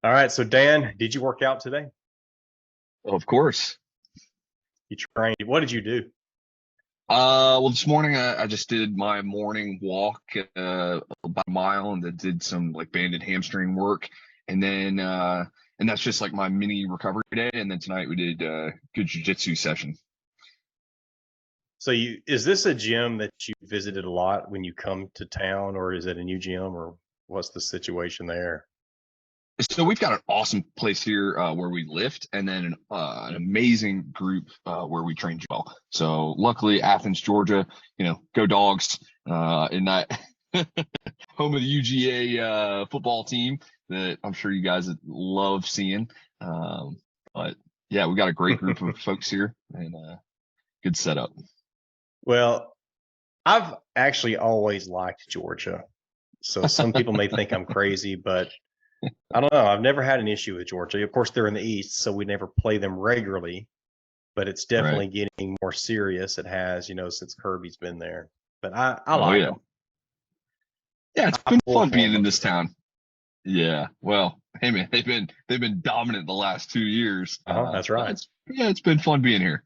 All right. So Dan, did you work out today? Of course. You trained. What did you do? Well, this morning I just did my morning walk, about a mile, and then did some like banded hamstring work, and then and that's just like my mini recovery day. And then tonight we did good jujitsu session. So is this a gym that you visited a lot when you come to town, or is it a new gym, or what's the situation there? So we've got an awesome place here where we lift, and then an amazing group where we train well. So luckily, Athens, Georgia, go Dogs! In that home of the UGA football team that I'm sure you guys love seeing. But yeah, we got a great group of folks here, and good setup. Well, I've actually always liked Georgia. So some people may think I'm crazy, but I don't know. I've never had an issue with Georgia. Of course, they're in the East, so we never play them regularly, but it's Right. definitely getting more serious. It has, since Kirby's been there. But I Oh like yeah. them. Yeah, it's I been pull fun for being them in most this of the time. town. Yeah. Well, hey man, they've been dominant the last 2 years. That's But right. it's been fun being here.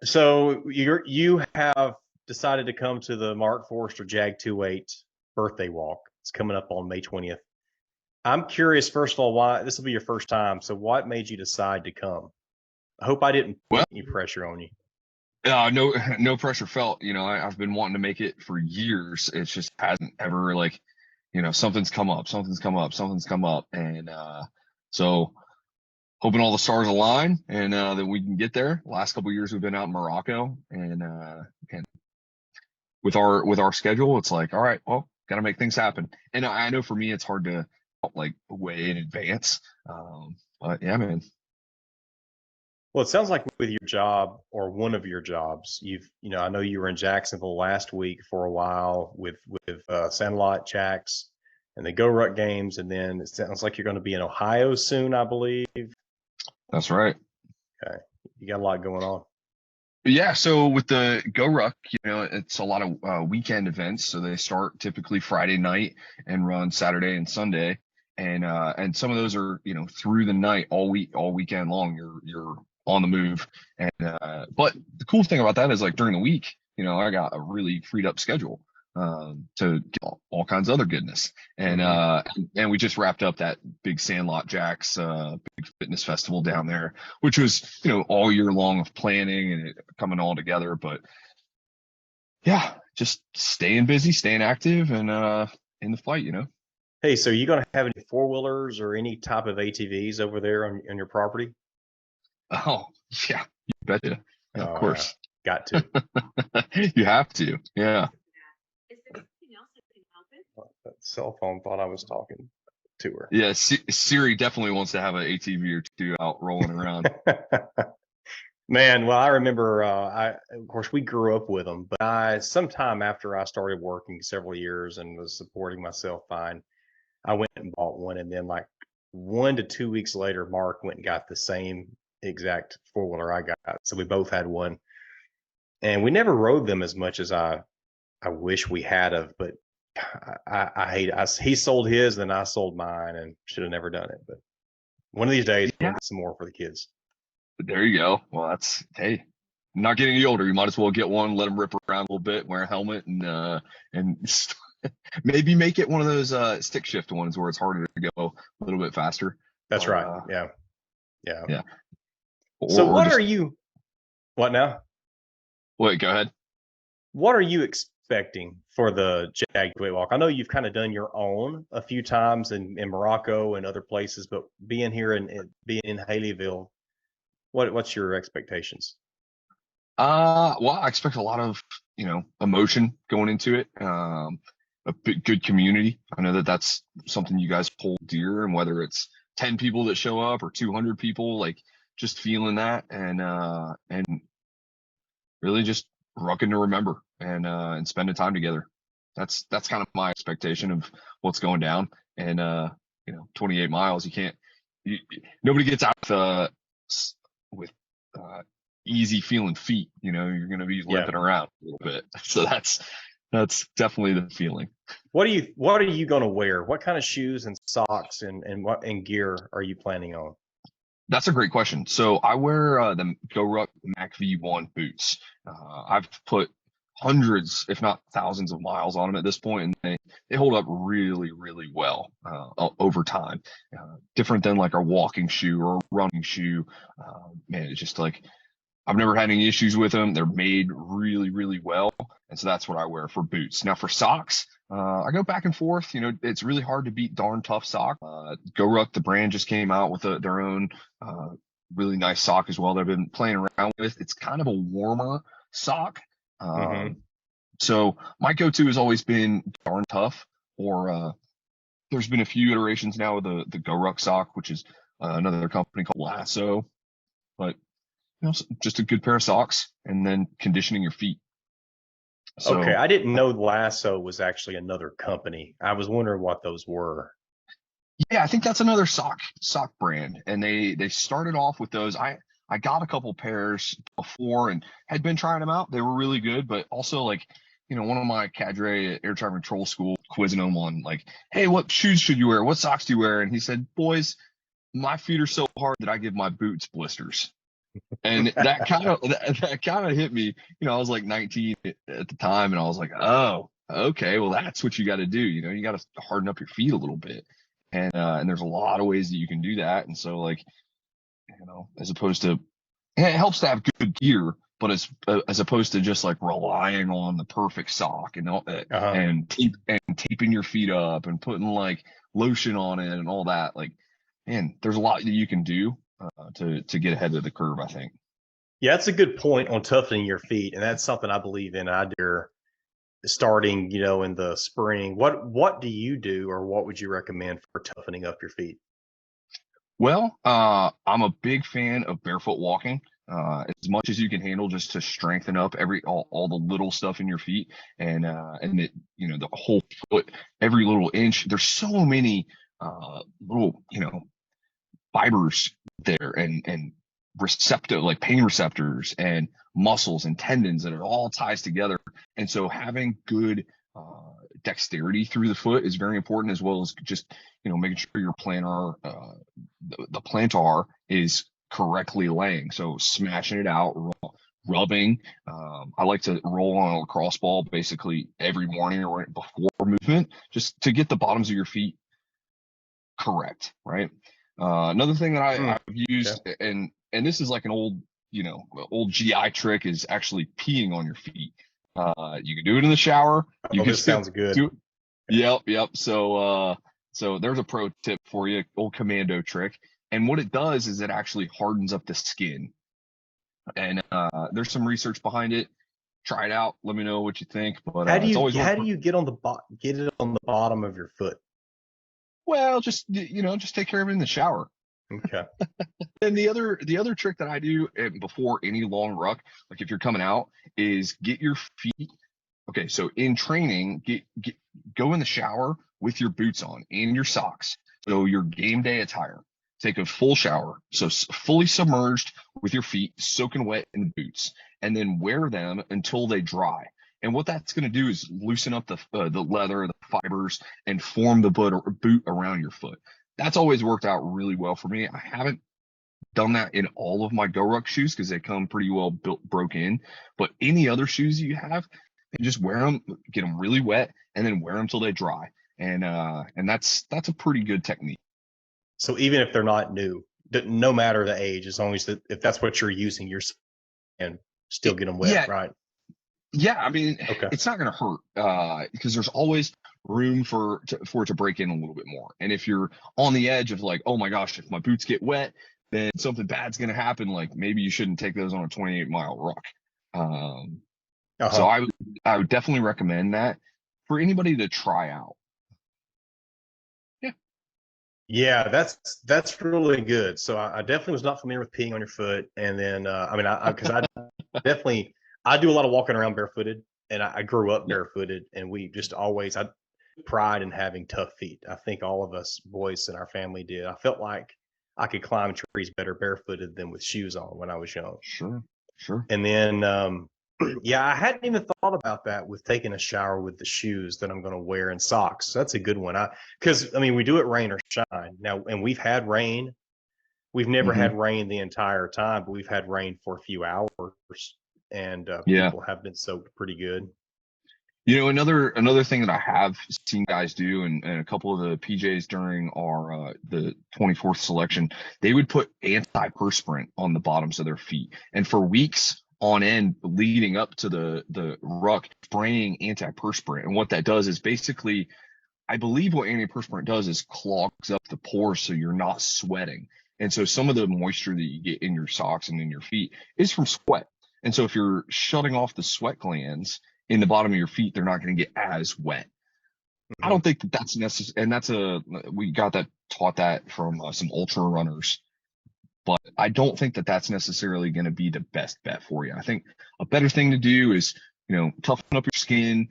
So you have decided to come to the Mark Forester JAG 28 birthday walk. It's coming up on May 20th. I'm curious, first of all, why this will be your first time. So what made you decide to come? I hope I didn't put Well, any pressure on you. no, no pressure felt. I've been wanting to make it for years. It just hasn't ever like, something's come up, something's come up, and so hoping all the stars align and that we can get there. Last couple of years we've been out in Morocco, and with our schedule, it's like, all right, well, got to make things happen. And I know for me, it's hard to like way in advance. But yeah, man. Well, it sounds like with your job or one of your jobs, I know you were in Jacksonville last week for a while with Sandlot Jacks and the GORUCK games, and then it sounds like you're going to be in Ohio soon, I believe. That's right. Okay, you got a lot going on. Yeah, so with the GORUCK, it's a lot of weekend events. So they start typically Friday night and run Saturday and Sunday, and some of those are through the night all weekend long. You're on the move, and but the cool thing about that is like during the week, I got a really freed up schedule to get all kinds of other goodness, Hmm. and we just wrapped up that big Sandlot Jacks big fitness festival down there, which was all year long of planning and it coming all together. But yeah, just staying busy, staying active, and in the fight. Hey, so are you going to have any four wheelers or any type of ATVs over there on your property? Oh yeah, you betcha. Of Oh, yeah, course. got to. You have to. Yeah. That cell phone thought I was talking to her. Yeah, Siri definitely wants to have an ATV or two out rolling around. Man, well, I remember, of course, we grew up with them, but sometime after I started working several years and was supporting myself fine, I went and bought one. And then, like 1 to 2 weeks later, Mark went and got the same exact four wheeler I got. So we both had one, and we never rode them as much as I wish we had of. But I hate it. He sold his, then I sold mine, and should have never done it. But one of these days, we'll Yeah. get some more for the kids. There you go. Well, that's hey, not getting any older. You might as well get one, let them rip around a little bit, wear a helmet, and maybe make it one of those stick shift ones where it's harder to go a little bit faster. That's But right. Yeah. Yeah. yeah, So or just what now? wait. Go ahead. What are you expecting for the Jag Weight Walk? I know you've kind of done your own a few times in Morocco and other places, but being here and being in Haleyville, what's your expectations? Well, I expect a lot of emotion going into it. A good community. I know that that's something you guys hold dear, and whether it's 10 people that show up or 200 people, like just feeling that and really just rucking to remember and spending time together. That's kind of my expectation of what's going down. And 28 miles, you can't. You, nobody gets out with easy feeling feet. You're going to be Yeah. limping around a little bit. So That's definitely the feeling. What are you going to wear? What kind of shoes and socks and gear are you planning on? That's a great question. So I wear the GORUCK MACV-1 boots. I've put hundreds, if not thousands, of miles on them at this point, and they hold up really, really well over time. Different than like a walking shoe or a running shoe. Man, it's just like I've never had any issues with them. They're made really, really well. And so that's what I wear for boots. Now for socks, I go back and forth. You know, it's really hard to beat darn tough sock. GORUCK, the brand, just came out with their own really nice sock as well. They've been playing around with. It's kind of a warmer sock. Mm-hmm. So my go-to has always been darn tough, or there's been a few iterations now of the GORUCK sock, which is another company called Lasso. But you know, just a good pair of socks and then conditioning your feet. Okay, So I didn't know Lasso was actually another company. I was wondering what those were. yeah, I think that's another sock brand, and they started off with those. I got a couple pairs before and had been trying them out. They were really good, but also like you know one of my Cadre air traffic control school quizzing him on like, hey, what shoes should you wear? What socks do you wear? And he said, boys, my feet are so hard that I give my boots blisters. And that kind of hit me. You know, I was like 19 at the time, and I was like, oh, okay, well, that's what you got to do. You know, you got to harden up your feet a little bit, and there's a lot of ways that you can do that. And so, like, you know, as opposed to, and it helps to have good gear, but as opposed to just like relying on the perfect sock and all that, Uh-huh. and taping your feet up and putting like lotion on it and all that. Like, man, there's a lot that you can do to get ahead of the curve, I think. Yeah, that's a good point on toughening your feet, and that's something I believe in. I do starting, in the spring. What do you do, or what would you recommend for toughening up your feet? Well, I'm a big fan of barefoot walking, as much as you can handle, just to strengthen up all the little stuff in your feet and it, you know, the whole foot, every little inch. There's so many little, you know, fibers there and receptor like pain receptors and muscles and tendons, and it all ties together. And so having good dexterity through the foot is very important, as well as just you know making sure your plantar the plantar is correctly laying. So smashing it out, rubbing. I like to roll on a lacrosse ball basically every morning or right before movement, just to get the bottoms of your feet correct, right? Another thing that Mm, I've used, okay. and this is like an old, you know, old GI trick, is actually peeing on your feet. You can do it in the shower. You Oh, can this sounds good. do it. Yep, yep. So there's a pro tip for you, old commando trick. And what it does is it actually hardens up the skin. And there's some research behind it. Try it out. Let me know what you think. But it's always How worth. do you get it on the bottom of your foot? Well, just you know, just take care of it in the shower. Okay. And the other trick that I do before any long ruck, like if you're coming out, is get your feet. Okay, so in training, go in the shower with your boots on and your socks. So your game day attire. Take a full shower, so fully submerged with your feet soaking wet in the boots, and then wear them until they dry. And what that's going to do is loosen up the leather, the fibers, and form the boot around your foot. That's always worked out really well for me. I haven't done that in all of my GORUCK shoes because they come pretty well built, broke in. But any other shoes you have, and just wear them, get them really wet, and then wear them till they dry. And that's a pretty good technique. So even if they're not new, no matter the age, as long as if that's what you're using, you're and still get them wet, Yeah, right? yeah. I mean, Okay. it's not going to hurt because there's always room for it to break in a little bit more. And if you're on the edge of like, oh my gosh, if my boots get wet, then something bad's going to happen. Like maybe you shouldn't take those on a 28-mile ruck. Um, so Uh-huh. I would definitely recommend that for anybody to try out. Yeah. Yeah, that's really good. So I definitely was not familiar with peeing on your foot, and then I mean, because I definitely I do a lot of walking around barefooted, and I grew up Yeah. barefooted, and we just always I pride in having tough feet. I think all of us boys in our family did. I felt like I could climb trees better barefooted than with shoes on when I was young. Sure. Sure. And then Yeah, I hadn't even thought about that with taking a shower with the shoes that I'm going to wear and socks. That's a good one. Because I mean, we do it rain or shine now, and we've had rain. We've never Hmm. had rain the entire time, but we've had rain for a few hours, and Yeah. people have been soaked pretty good. You know, another thing that I have seen guys do, and a couple of the PJs during our the 24th selection, they would put antiperspirant on the bottoms of their feet, and for weeks on end leading up to the ruck, spraying antiperspirant. And what that does is basically, I believe what antiperspirant does is clogs up the pores so you're not sweating. And so some of the moisture that you get in your socks and in your feet is from sweat. And so if you're shutting off the sweat glands in the bottom of your feet, they're not going to get as wet. I Hmm. don't think that that's necessary. And we got that taught that from some ultra runners, but I don't think that that's necessarily going to be the best bet for you. I think a better thing to do is, toughen up your skin,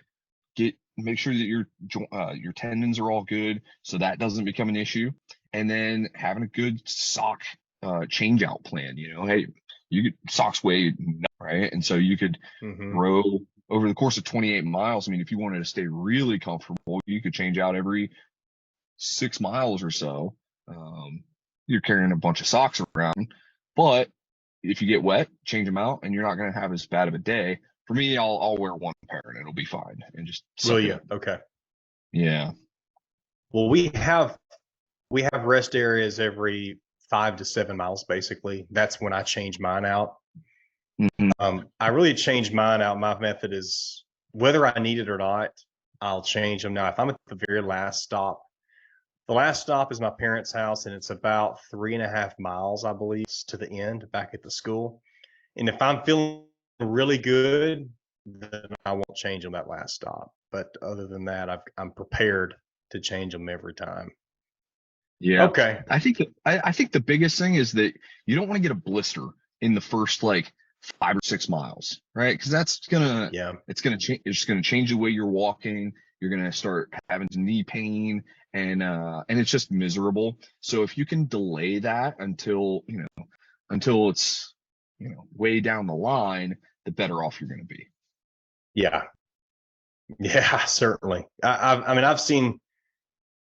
make sure that your tendons are all good so that doesn't become an issue, and then having a good sock change out plan. Hey, you could socks weigh, right? And so you could Hmm. throw over the course of 28 miles. I mean, if you wanted to stay really comfortable, you could change out every 6 miles or so. You're carrying a bunch of socks around, but if you get wet, change them out, and you're not going to have as bad of a day. For me, I'll wear one pair and it'll be fine, and just Will suck it you? up. Okay. Yeah. Well, we have rest areas every 5 to 7 miles, basically. That's when I change mine out. Hmm. I really change mine out. My method is whether I need it or not, I'll change them. Now, if I'm at the very last stop, the last stop is my parents' house, and it's about 3.5 miles, I believe, to the end back at the school. And if I'm feeling really good, then I won't change them that last stop. But other than that, I'm prepared to change them every time. Yeah. Okay. I think the biggest thing is that you don't want to get a blister in the first like 5 or 6 miles, right? Because Yeah. it's gonna change. It's gonna change the way you're walking. You're gonna start having some knee pain, and it's just miserable. So if you can delay that until it's way down the line, the better off you're gonna be. Yeah. Yeah. Certainly. I mean, I've seen.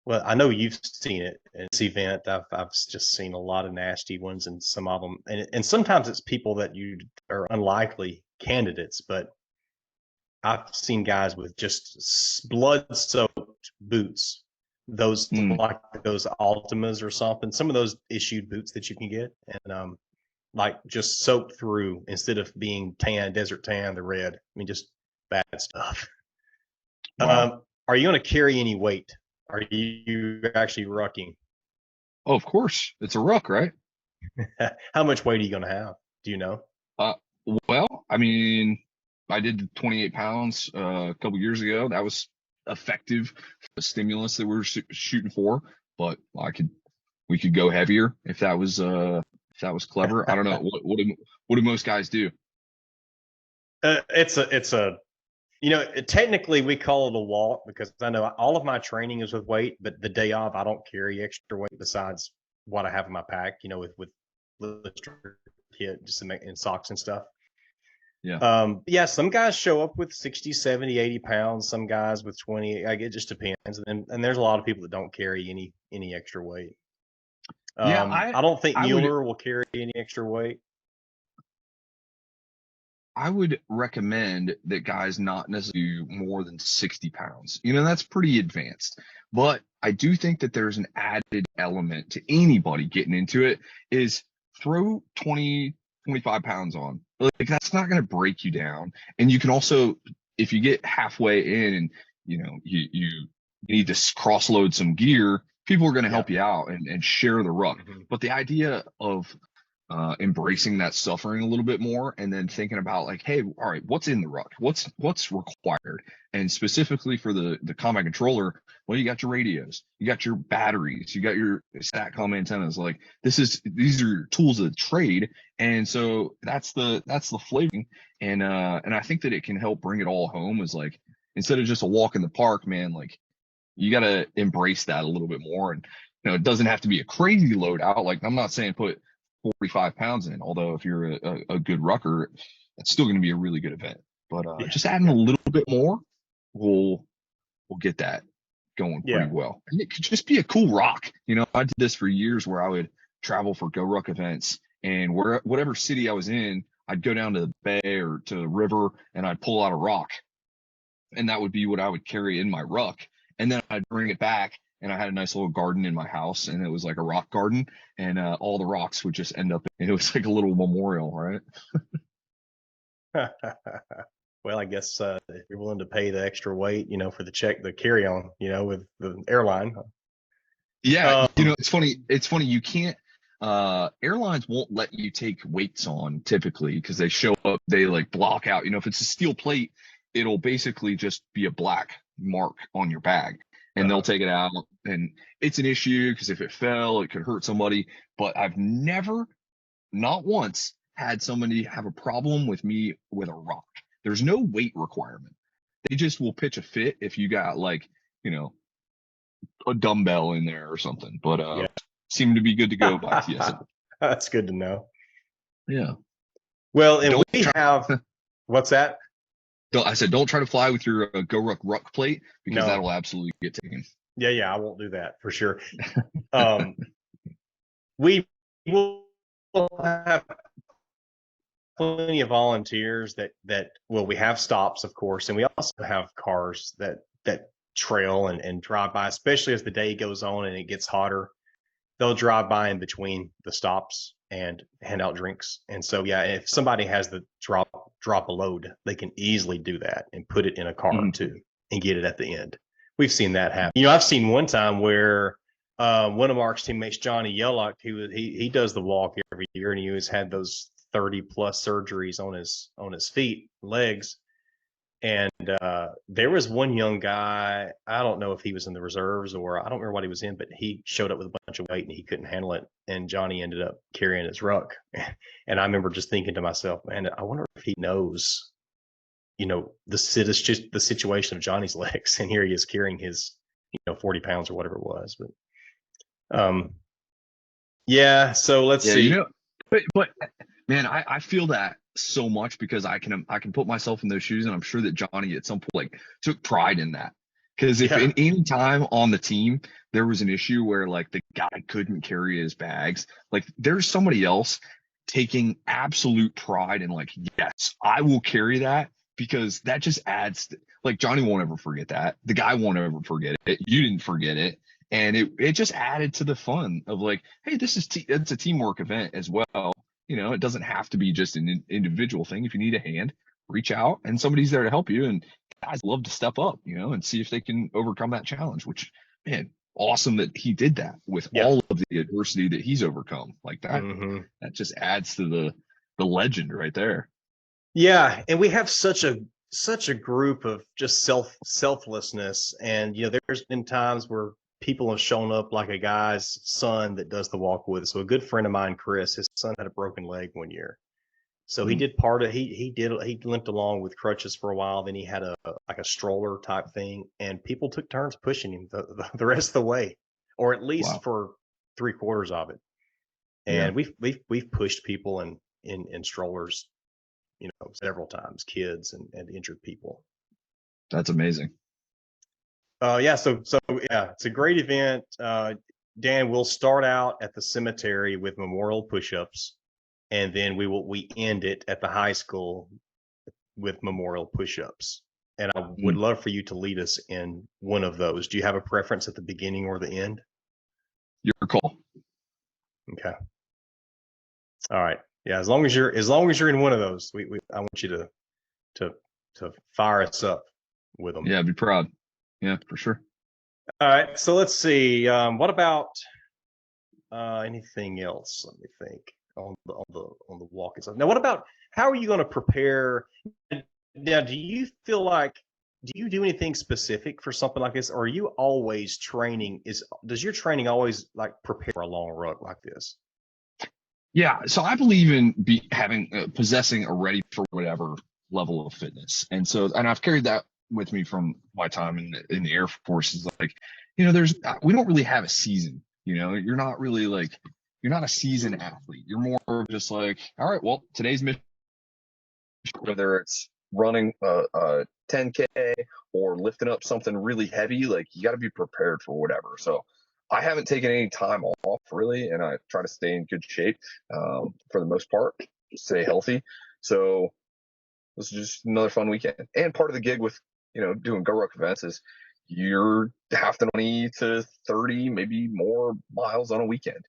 Well, I know you've seen it in this event. I've just seen a lot of nasty ones, and some of them, and sometimes it's people that you are unlikely candidates, but I've seen guys with just blood-soaked boots, those Mm, like those Altimas or something. Some of those issued boots that you can get, and like just soaked through instead of being tan, desert tan, the red. I mean, just bad stuff. wow. Are you going to carry any weight? Are you actually rucking? Oh, of course, it's a ruck, right? How much weight are you going to have? Do you know? Uh, well, I mean, I did the 28 pounds a couple years ago. That was effective for the stimulus that we were shooting for, but we could go heavier if that was clever. I don't know. What do most guys do? It's a technically we call it a walk because I know all of my training is with weight, but the day off I don't carry extra weight besides what I have in my pack, with lister kit just to make in socks and stuff. Yeah. Yeah, some guys show up with 60, 70, 80 pounds, some guys with 20. Like, it just depends. And there's a lot of people that don't carry any extra weight. Yeah, I I don't think I would Mueller will carry any extra weight. I would recommend that guys not necessarily do more than 60 pounds. That's pretty advanced. But I do think that there's an added element to anybody getting into it is throw 20, 25 pounds on. Like that's not going to break you down. And you can also, if you get halfway in and, you need to cross load some gear, people are going to Yeah. help you out and share the ruck. Hmm. But the idea of embracing that suffering a little bit more and then thinking about like, hey, all right, what's in the ruck, what's required, and specifically for the combat controller, well, you got your radios, you got your batteries, you got your satcom antennas. Like these are your tools of the trade, and so that's the flavoring. And I think that it can help bring it all home, is like, instead of just a walk in the park, man, like you got to embrace that a little bit more. And it doesn't have to be a crazy loadout. Like, I'm not saying put 45 pounds in, although if you're a good rucker, that's still going to be a really good event. but Yeah. just adding a little bit more will get that going Yeah. pretty well. And it could just be a cool rock. I did this for years where I would travel for GORUCK events, and whatever city I was in, I'd go down to the bay or to the river and I'd pull out a rock, and that would be what I would carry in my ruck. And then I'd bring it back, and I had a nice little garden in my house, and it was like a rock garden, and all the rocks would just end up, and it was like a little memorial, right? Well, I guess if you're willing to pay the extra weight, for the carry on, with the airline. Yeah, Um, it's funny. It's funny. You can't. Airlines won't let you take weights on typically because they show up. They like block out. If it's a steel plate, it'll basically just be a black mark on your bag, and they'll take it out. And it's an issue because if it fell, it could hurt somebody. But I've never, not once, had somebody have a problem with me with a rock. There's no weight requirement. They just will pitch a fit if you got like, a dumbbell in there or something. But yeah. seemed to be good to go by TSA. That's good to know. Yeah. Well, and we have, what's that? I said, don't try to fly with your GORUCK Ruck plate because No. that'll absolutely get taken. Yeah, I won't do that for sure. We will have plenty of volunteers that well, we have stops, of course, and we also have cars that trail and drive by, especially as the day goes on and it gets hotter. They'll drive by in between the stops and hand out drinks. And so, yeah, if somebody has the drop a load, they can easily do that and put it in a car too and get it at the end. We've seen that happen. I've seen one time where one of Mark's teammates, Johnny Yellock, he does the walk every year, and he always had those 30 plus surgeries on his feet, legs. And there was one young guy, I don't know if he was in the reserves or I don't remember what he was in, but he showed up with a bunch of weight and he couldn't handle it. And Johnny ended up carrying his ruck. And I remember just thinking to myself, man, I wonder if he knows, the situation of Johnny's legs. And here he is carrying his, 40 pounds or whatever it was. But yeah, so let's see. But man, I feel that so much because I can put myself in those shoes, and I'm sure that Johnny at some point took pride in that. Because if in any time on the team there was an issue where like the guy couldn't carry his bags, like there's somebody else taking absolute pride in like, yes, I will carry that, because that just adds like Johnny won't ever forget that. The guy won't ever forget it. You didn't forget it. And it just added to the fun of like, hey, it's a teamwork event as well. It doesn't have to be just an individual thing. If you need a hand, reach out and somebody's there to help you. And guys love to step up, and see if they can overcome that challenge, which, man, awesome that he did that with all of the adversity that he's overcome like that. That just adds to the legend right there. Yeah. And we have such a group of just selflessness. And, there's been times where people have shown up, like a guy's son that does the walk with us. So a good friend of mine, Chris, his son had a broken leg one year. So he did he limped along with crutches for a while. Then he had like a stroller type thing, and people took turns pushing him the rest of the way, or at least for 3/4 of it. And we've pushed people in strollers, several times, kids and injured people. That's amazing. So yeah, it's a great event. Dan, we'll start out at the cemetery with memorial push-ups, and then we end it at the high school with memorial push-ups. And I would love for you to lead us in one of those. Do you have a preference at the beginning or the end? Your call. Okay. All right. Yeah, as long as you're in one of those, I want you to fire us up with them. Yeah, I'd be proud. Yeah, for sure. All right, so let's see. What about anything else? Let me think on the walk itself. Now, what about how are you going to prepare? Now, do you do anything specific for something like this, or are you always training? Does your training always like prepare for a long ruck like this? Yeah, so I believe in possessing a ready for whatever level of fitness, and I've carried that with me from my time in the Air Force. Is like, we don't really have a season. You're not really like, you're not a seasoned athlete. You're more just like, all right, well, today's mission, whether it's running a 10K or lifting up something really heavy, like you got to be prepared for whatever. So I haven't taken any time off really, and I try to stay in good shape for the most part, stay healthy. So this is just another fun weekend. And part of the gig with, doing GORUCK events is you're half the 20 to 30, maybe more miles on a weekend.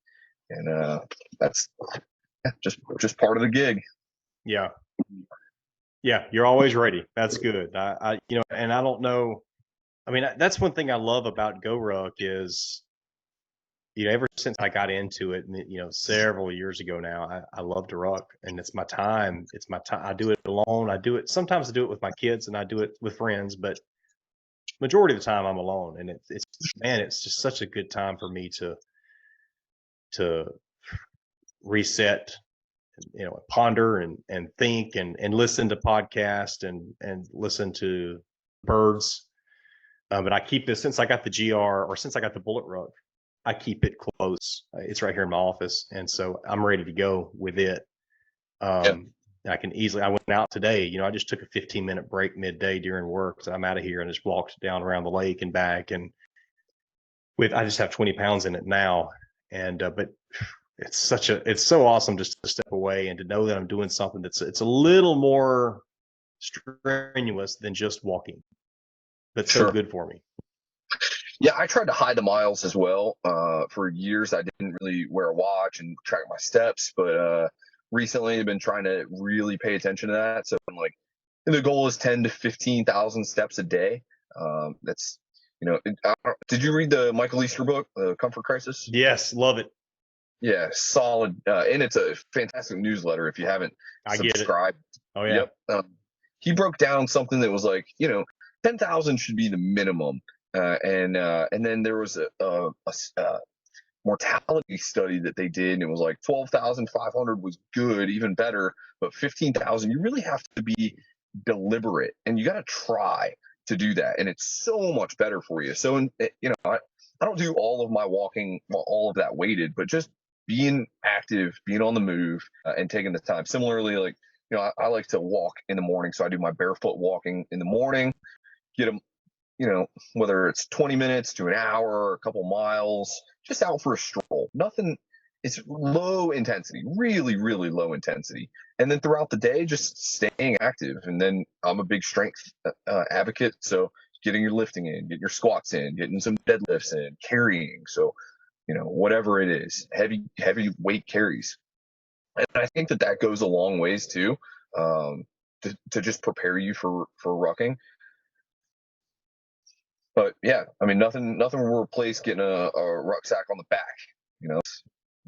And that's just part of the gig. Yeah. Yeah. You're always ready. That's good. And I don't know. I mean, that's one thing I love about GORUCK is, ever since I got into it, and several years ago now, I love to ruck, and it's my time. It's my time. I do it alone. Sometimes I do it with my kids, and I do it with friends, but majority of the time I'm alone. And it's just such a good time for me to reset, ponder and think and listen to podcasts and listen to birds. But I keep this since I got the GR, or since I got the Bullet Ruck. I keep it close. It's right here in my office, and so I'm ready to go with it. I can easily. I went out today. I just took a 15-minute break midday during work, so I'm out of here and just walked down around the lake and back. And I just have 20 pounds in it now, and but it's so awesome just to step away and to know that I'm doing something it's a little more strenuous than just walking, but so good for me. Yeah, I tried to hide the miles as well. For years, I didn't really wear a watch and track my steps, but recently I've been trying to really pay attention to that. So I'm like, the goal is 10 to 15,000 steps a day. That's, did you read the Michael Easter book, The Comfort Crisis? Yes, love it. Yeah, solid. And it's a fantastic newsletter if you haven't subscribed. Oh, yeah. Yep. He broke down something that was like, 10,000 should be the minimum. And then there was a mortality study that they did, and it was like 12,500 was good, even better, but 15,000, you really have to be deliberate and you got to try to do that, and it's so much better for you. So, I don't do all of my walking, all of that weighted, but just being active, being on the move, and taking the time. Similarly, like, I like to walk in the morning, so I do my barefoot walking in the morning, get them, whether it's 20 minutes to an hour, a couple miles, just out for a stroll. Nothing, it's low intensity, really, really low intensity. And then throughout the day, just staying active. And then I'm a big strength advocate. So getting your lifting in, getting your squats in, getting some deadlifts in, carrying. So, whatever it is, heavy weight carries. And I think that goes a long ways too, to just prepare you for rucking. But yeah, I mean, nothing will replace getting a rucksack on the back.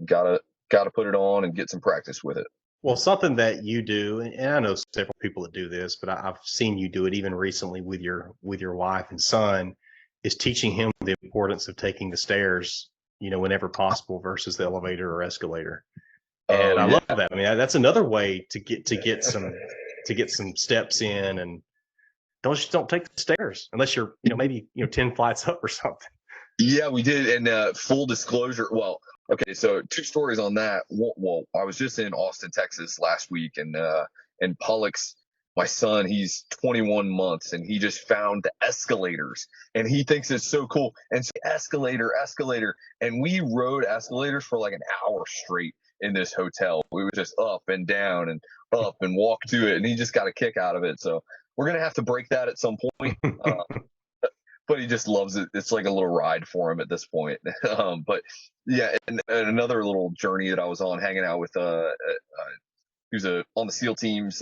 Gotta put it on and get some practice with it. Well, something that you do, and I know several people that do this, but I've seen you do it even recently with your wife and son, is teaching him the importance of taking the stairs, whenever possible versus the elevator or escalator. And I love that. I mean, that's another way to get some steps in, and don't take the stairs unless you're, maybe 10 flights up or something. Yeah, we did. And full disclosure, well, okay, so 2 stories on that. Well, I was just in Austin, Texas last week, and Pollux, my son, he's 21 months, and he just found the escalators, and he thinks it's so cool. And so escalator, and we rode escalators for like an hour straight in this hotel. We were just up and down and up and walk to it, and he just got a kick out of it. So we're gonna have to break that at some point. But he just loves it. It's like a little ride for him at this point. But yeah, and another little journey that I was on, hanging out with who's on the SEAL teams,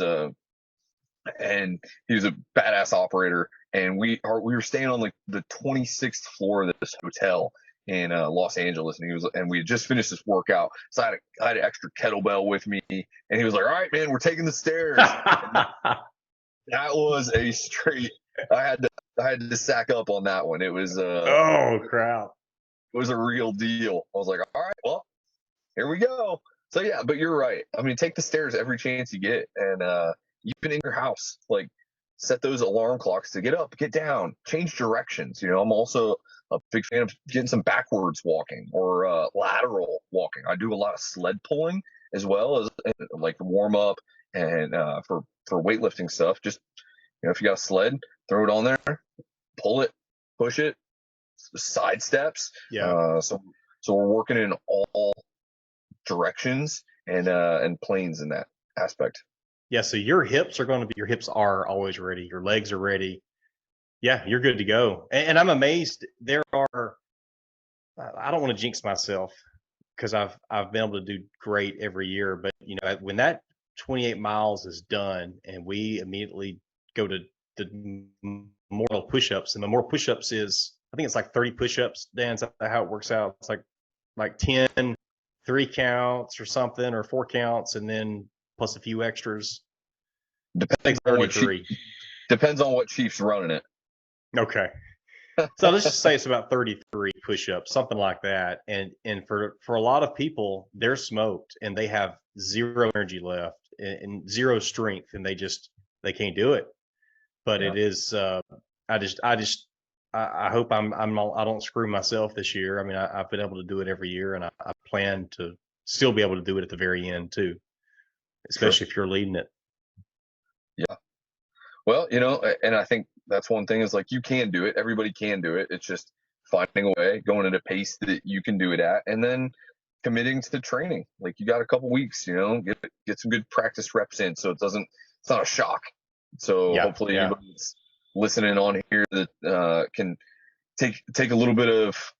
and he was a badass operator. And we were staying on like the 26th floor of this hotel in Los Angeles, and we had just finished this workout, so I had an extra kettlebell with me, and he was like, "All right, man, we're taking the stairs." That was a straight. I had to sack up on that one. It was oh crap! It was a real deal. I was like, all right, well, here we go. So yeah, but you're right. I mean, take the stairs every chance you get, and even in your house, like, set those alarm clocks to get up, get down, change directions. I'm also a big fan of getting some backwards walking or lateral walking. I do a lot of sled pulling as well as like warm up and for for weightlifting stuff, just, if you got a sled, throw it on there, pull it, push it, side steps. Yeah. So we're working in all directions and planes in that aspect. Yeah. So your hips are always ready. Your legs are ready. Yeah, you're good to go. And I'm amazed there are, I don't want to jinx myself because I've been able to do great every year, but when that 28 miles is done and we immediately go to the memorial push-ups, and the more push-ups is, I think it's like 30 push-ups, Dan, is that how it works out? It's like 10 3 counts or something, or 4 counts, and then plus a few extras. Depends on what chief's running it. Okay. So let's just say it's about 33 push-ups, something like that. And for a lot of people, they're smoked and they have zero energy left and zero strength, and they can't do it. But Yeah. it is, I hope I don't screw myself this year. I mean, I've been able to do it every year, and I plan to still be able to do it at the very end too, especially if you're leading it. Yeah. Well, and I think that's one thing is, like, you can do it. Everybody can do it. It's just finding a way, going at a pace that you can do it at, and then committing to the training. Like, you got a couple weeks, get some good practice reps in, so it's not a shock. So hopefully anybody that's listening on here that can take a little bit of,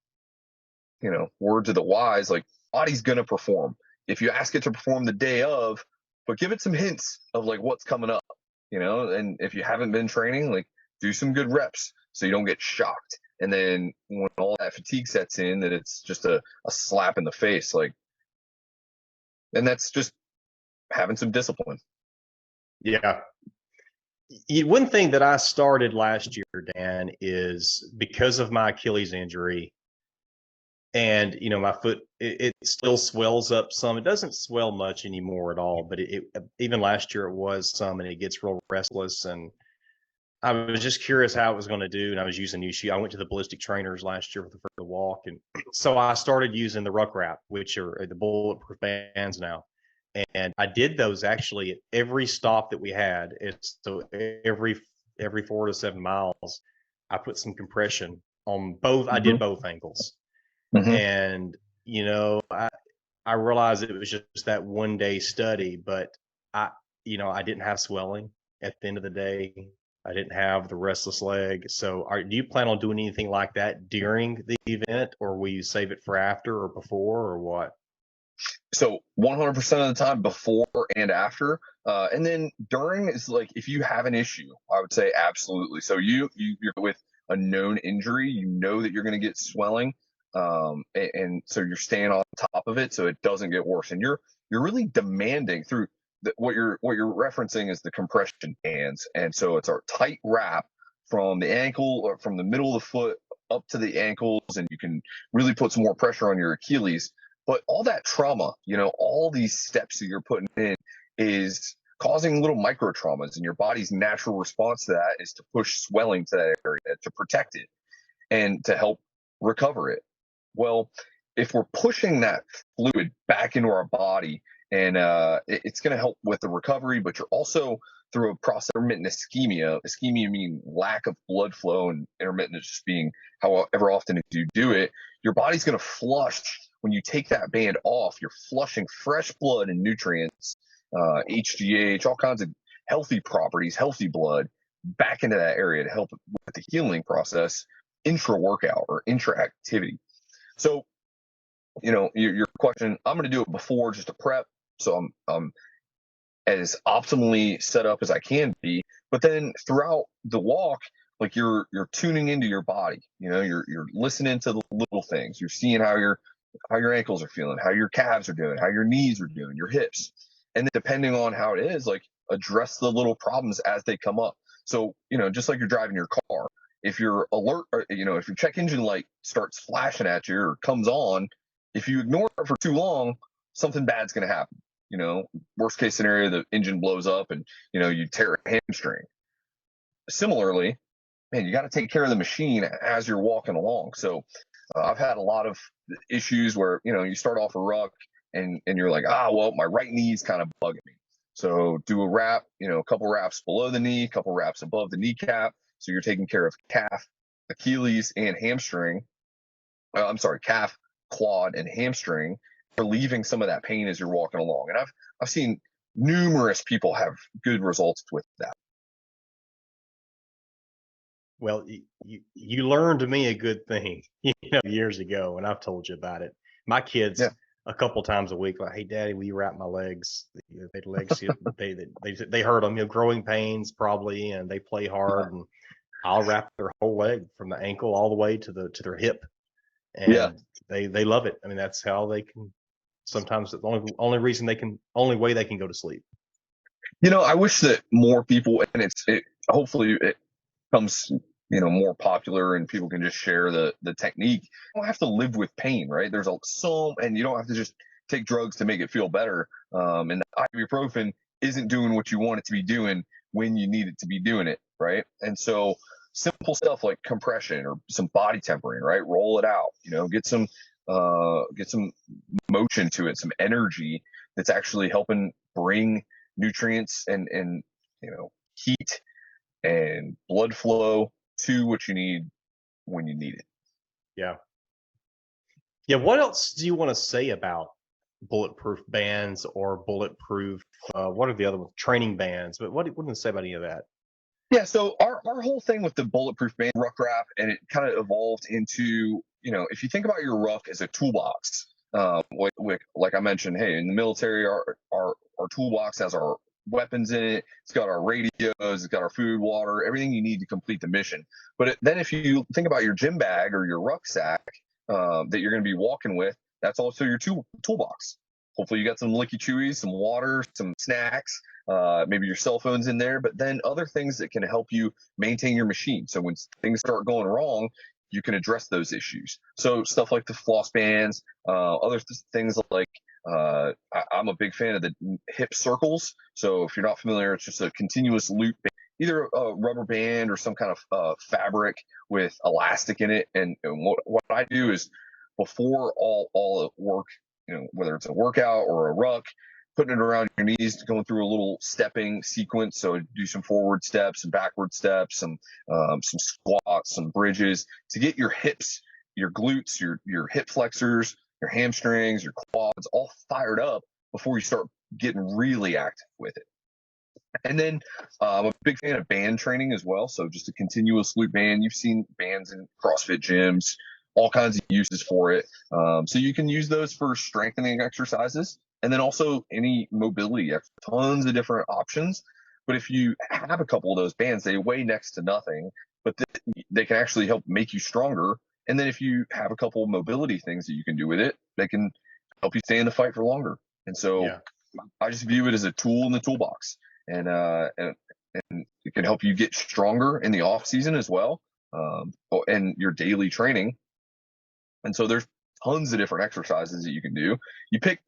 word to the wise, like, body's gonna perform. If you ask it to perform the day of, but give it some hints of like what's coming up, and if you haven't been training, like, do some good reps so you don't get shocked. And then when all that fatigue sets in, that it's just a slap in the face, like, and that's just having some discipline. Yeah. One thing that I started last year, Dan, is because of my Achilles injury, and my foot, it still swells up some. It doesn't swell much anymore at all, but it even last year it was some, and it gets real restless. And I was just curious how it was going to do, and I was using new shoe. I went to the Ballistic Trainers last year for the walk, and so I started using the Ruck wrap, which are the bulletproof bands now. And I did those actually at every stop that we had. So every 4 to 7 miles, I put some compression on both. I did both ankles. And I realized it was just that one day study, but I didn't have swelling at the end of the day. I didn't have the restless leg. So do you plan on doing anything like that during the event, or will you save it for after or before, or what? So 100% of the time, before and after, and then during is like, if you have an issue, I would say absolutely. So you're with a known injury, that you're going to get swelling, and so you're staying on top of it so it doesn't get worse, and you're really demanding through what you're referencing is the compression bands, and so it's our tight wrap from the ankle or from the middle of the foot up to the ankles, and you can really put some more pressure on your Achilles. But all that trauma, all these steps that you're putting in is causing little micro traumas, and your body's natural response to that is to push swelling to that area to protect it and to help recover it. Well, if we're pushing that fluid back into our body, and it's going to help with the recovery, but you're also through a process of intermittent ischemia. Ischemia meaning lack of blood flow, and intermittent is just being however often as you do it. Your body's going to flush. When you take that band off, you're flushing fresh blood and nutrients, HGH, all kinds of healthy properties, healthy blood back into that area to help with the healing process intra-workout or intra-activity. So, your question, I'm going to do it before just to prep. So I'm as optimally set up as I can be. But then throughout the walk, like, you're tuning into your body. You're listening to the little things. You're seeing how your ankles are feeling, how your calves are doing, how your knees are doing, your hips. And then depending on how it is, like, address the little problems as they come up. So, just like you're driving your car, if you're alert, or, if your check engine light starts flashing at you or comes on, if you ignore it for too long, something bad's going to happen. Worst case scenario, the engine blows up and, you tear a hamstring. Similarly, man, you got to take care of the machine as you're walking along. So I've had a lot of issues where, you start off a ruck and you're like, well, my right knee's kind of bugging me. So do a wrap, a couple wraps below the knee, a couple wraps above the kneecap. So you're taking care of calf, Achilles, and hamstring. I'm sorry, calf, quad, and hamstring, relieving some of that pain as you're walking along. And I've seen numerous people have good results with that. Well, you learned me a good thing, years ago, and I've told you about it. My kids, Yeah. a couple times a week, like, "Hey, Daddy, will you wrap my legs?" Their legs, they hurt them, growing pains probably, and they play hard, and I'll wrap their whole leg from the ankle all the way to their hip, Yeah. and they love it. I mean, that's how they can. Sometimes the only way they can go to sleep. I wish that more people, and hopefully it comes, more popular and people can just share the technique. You don't have to live with pain, right? And you don't have to just take drugs to make it feel better. And the ibuprofen isn't doing what you want it to be doing when you need it to be doing it, right? And so simple stuff like compression or some body tempering, right? Roll it out, get some motion to it, some energy that's actually helping bring nutrients and heat and blood flow to what you need when you need it. Yeah. Yeah. What else do you want to say about bulletproof bands or bulletproof? What are the other ones? Training bands. But what do you say about any of that? Yeah, so our whole thing with the bulletproof band Ruck wrap, and it kind of evolved into, if you think about your Ruck as a toolbox, like I mentioned, hey, in the military, our toolbox has our weapons in it. It's got our radios, it's got our food, water, everything you need to complete the mission. But then if you think about your gym bag or your rucksack that you're going to be walking with, that's also your toolbox. Hopefully you got some licky chewies, some water, some snacks, maybe your cell phone's in there, but then other things that can help you maintain your machine. So when things start going wrong, you can address those issues. So stuff like the floss bands, other things like I'm a big fan of the hip circles. So if you're not familiar, it's just a continuous loop, either a rubber band or some kind of fabric with elastic in it. And what I do is before all work, whether it's a workout or a ruck, putting it around your knees, going through a little stepping sequence. So do some forward steps and backward steps, some squats, some bridges to get your hips, your glutes, your hip flexors, your hamstrings, your quads all fired up before you start getting really active with it. And then I'm a big fan of band training as well. So just a continuous loop band. You've seen bands in CrossFit gyms, all kinds of uses for it. So you can use those for strengthening exercises, and then also any mobility, tons of different options. But if you have a couple of those bands, they weigh next to nothing, but they can actually help make you stronger. And then if you have a couple of mobility things that you can do with it, they can help you stay in the fight for longer. And so I just view it as a tool in the toolbox, and it can help you get stronger in the off season as well, and your daily training. And so there's tons of different exercises that you can do. You pick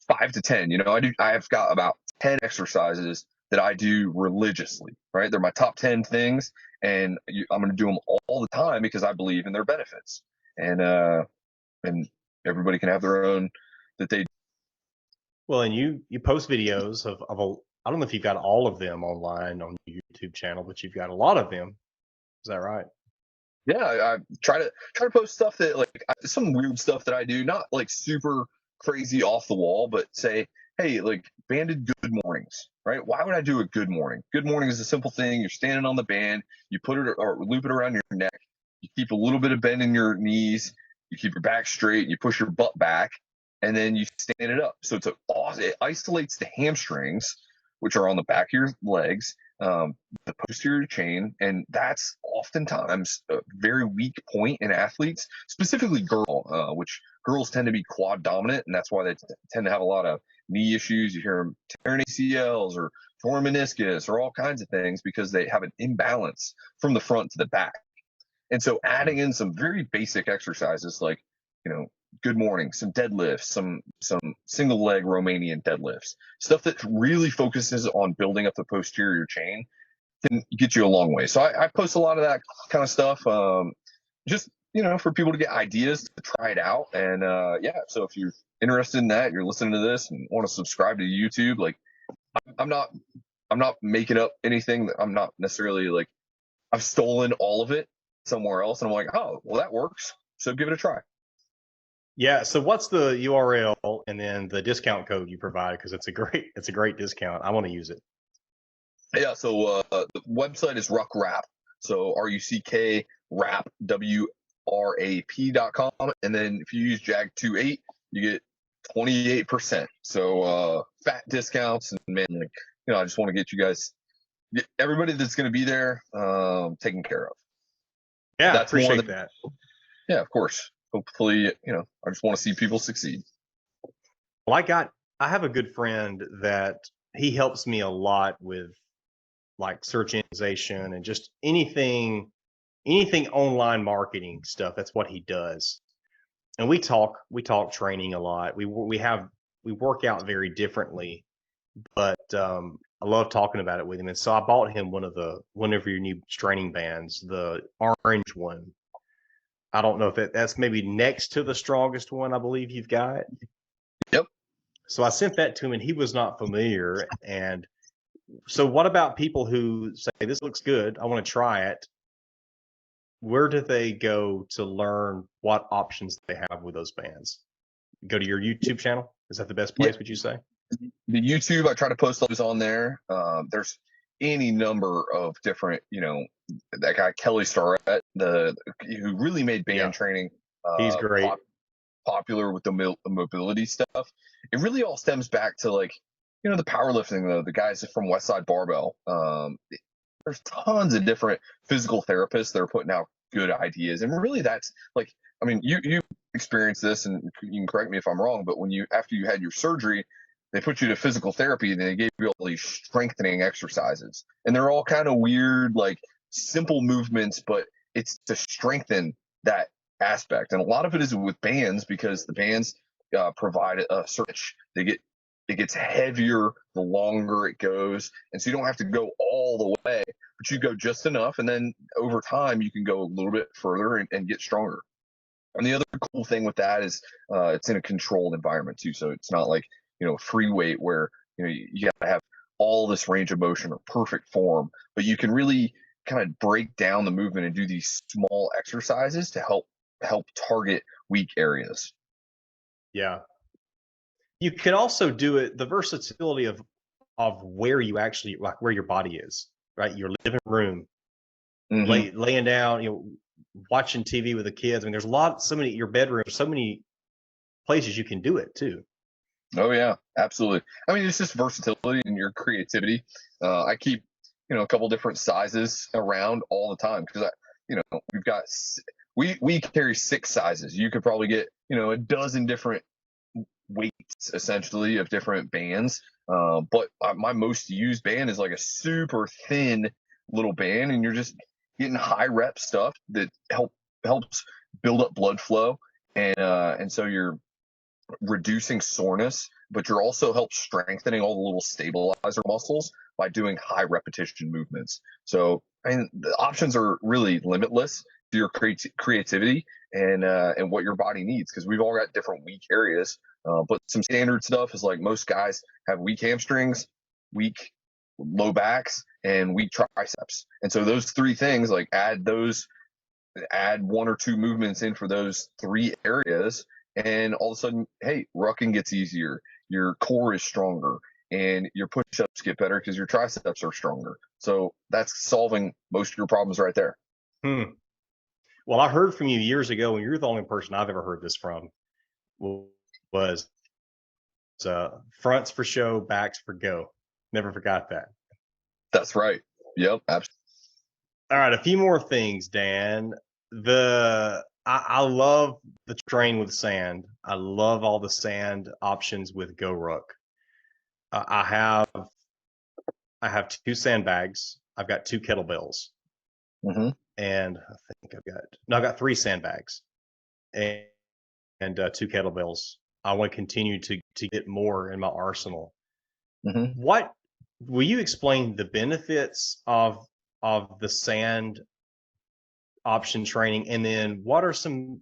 5 to 10. I've got about 10 exercises that I do religiously, right? They're my top 10 things, and I'm going to do them all the time because I believe in their benefits. And everybody can have their own that they. Well, and you post videos of I don't know if you've got all of them online on your YouTube channel, but you've got a lot of them. Is that right? Yeah, I try to post stuff that some weird stuff that I do, not like super crazy off the wall, but say, hey, like banded good mornings, right? Why would I do a good morning? Good morning is a simple thing. You're standing on the band, you put it or loop it around your neck, you keep a little bit of bend in your knees, you keep your back straight, you push your butt back, and then you stand it up. So it isolates the hamstrings, which are on the back of your legs, the posterior chain, and that's oftentimes a very weak point in athletes, specifically which girls tend to be quad dominant, and that's why they tend to have a lot of knee issues. You hear them tearing ACLs or torn meniscus or all kinds of things because they have an imbalance from the front to the back. And so adding in some very basic exercises like, good morning, some deadlifts, some single leg Romanian deadlifts, stuff that really focuses on building up the posterior chain can get you a long way. So I post a lot of that kind of stuff, just, for people to get ideas to try it out. And so if you're interested in that, you're listening to this and want to subscribe to YouTube, I'm not making up anything. I'm not necessarily like I've stolen all of it somewhere else, and I'm like, oh, well, that works. So give it a try. Yeah. So what's the URL and then the discount code you provide? Because it's a great discount. I want to use it. Yeah. So the website is Ruck Wrap. So RUCK Wrap WRAP.com, and then if you use JAG28, you get 28%. So fat discounts, and man, like, I just want to get you guys, everybody that's going to be there, taken care of. Yeah, That's appreciate that. Yeah, of course. Hopefully, I just want to see people succeed. Well, I have a good friend that he helps me a lot with like search engine and just anything online marketing stuff. That's what he does. And we talk training a lot. We work out very differently, but I love talking about it with him. And so I bought him one of your new training bands, the orange one. I don't know if that's maybe next to the strongest one I believe you've got. Yep. So I sent that to him and he was not familiar. And so what about people who say, this looks good, I want to try it? Where do they go to learn what options they have with those bands? Go to your YouTube channel? Is that the best place, would you say? The YouTube, I try to post those on there. There's any number of different, that guy Kelly Starrett, who really made band training he's great. Popular with the mobility stuff. It really all stems back to like, the powerlifting, though, the guys from Westside Barbell. There's tons of different physical therapists that are putting out good ideas, and really that's like, I mean, you experienced this, and you can correct me if I'm wrong, but after you had your surgery, they put you to physical therapy and they gave you all these strengthening exercises, and they're all kind of weird, like simple movements, but it's to strengthen that aspect. And a lot of it is with bands, because the bands provide a search. It gets heavier the longer it goes, and so you don't have to go all the way, but you go just enough, and then over time you can go a little bit further and get stronger. And the other cool thing with that is it's in a controlled environment too, so it's not like free weight where you got to have all this range of motion or perfect form, but you can really kind of break down the movement and do these small exercises to help target weak areas. Yeah. You can also do it, the versatility of where you actually, like where your body is, right? Your living room, laying down, watching TV with the kids. I mean, there's your bedroom, so many places you can do it too. Oh yeah, absolutely. I mean, it's just versatility and your creativity. I keep, a couple different sizes around all the time, because we carry 6 sizes. You could probably get, a dozen different weights essentially of different bands. But my most used band is like a super thin little band, and you're just getting high rep stuff that helps build up blood flow, and so you're reducing soreness, but you're also help strengthening all the little stabilizer muscles by doing high repetition movements. So, I mean, the options are really limitless to your creativity and what your body needs, because we've all got different weak areas. But some standard stuff is like most guys have weak hamstrings, weak low backs, and weak triceps. And so those 3 things, like add 1 or 2 movements in for those 3 areas, and all of a sudden, hey, rucking gets easier, your core is stronger, and your push-ups get better because your triceps are stronger. So that's solving most of your problems right there. Well, I heard from you years ago, and you're the only person I've ever heard this from, was fronts for show, backs for go. Never forgot that. That's right. Yep, absolutely. All right, a few more things, Dan. I love the train with sand. I love all the sand options with GORUCK. I have 2 sandbags. I've got 2 kettlebells, and I think I've got 3 sandbags and 2 kettlebells. I want to continue to get more in my arsenal. What will you explain the benefits of the sand option training, and then what are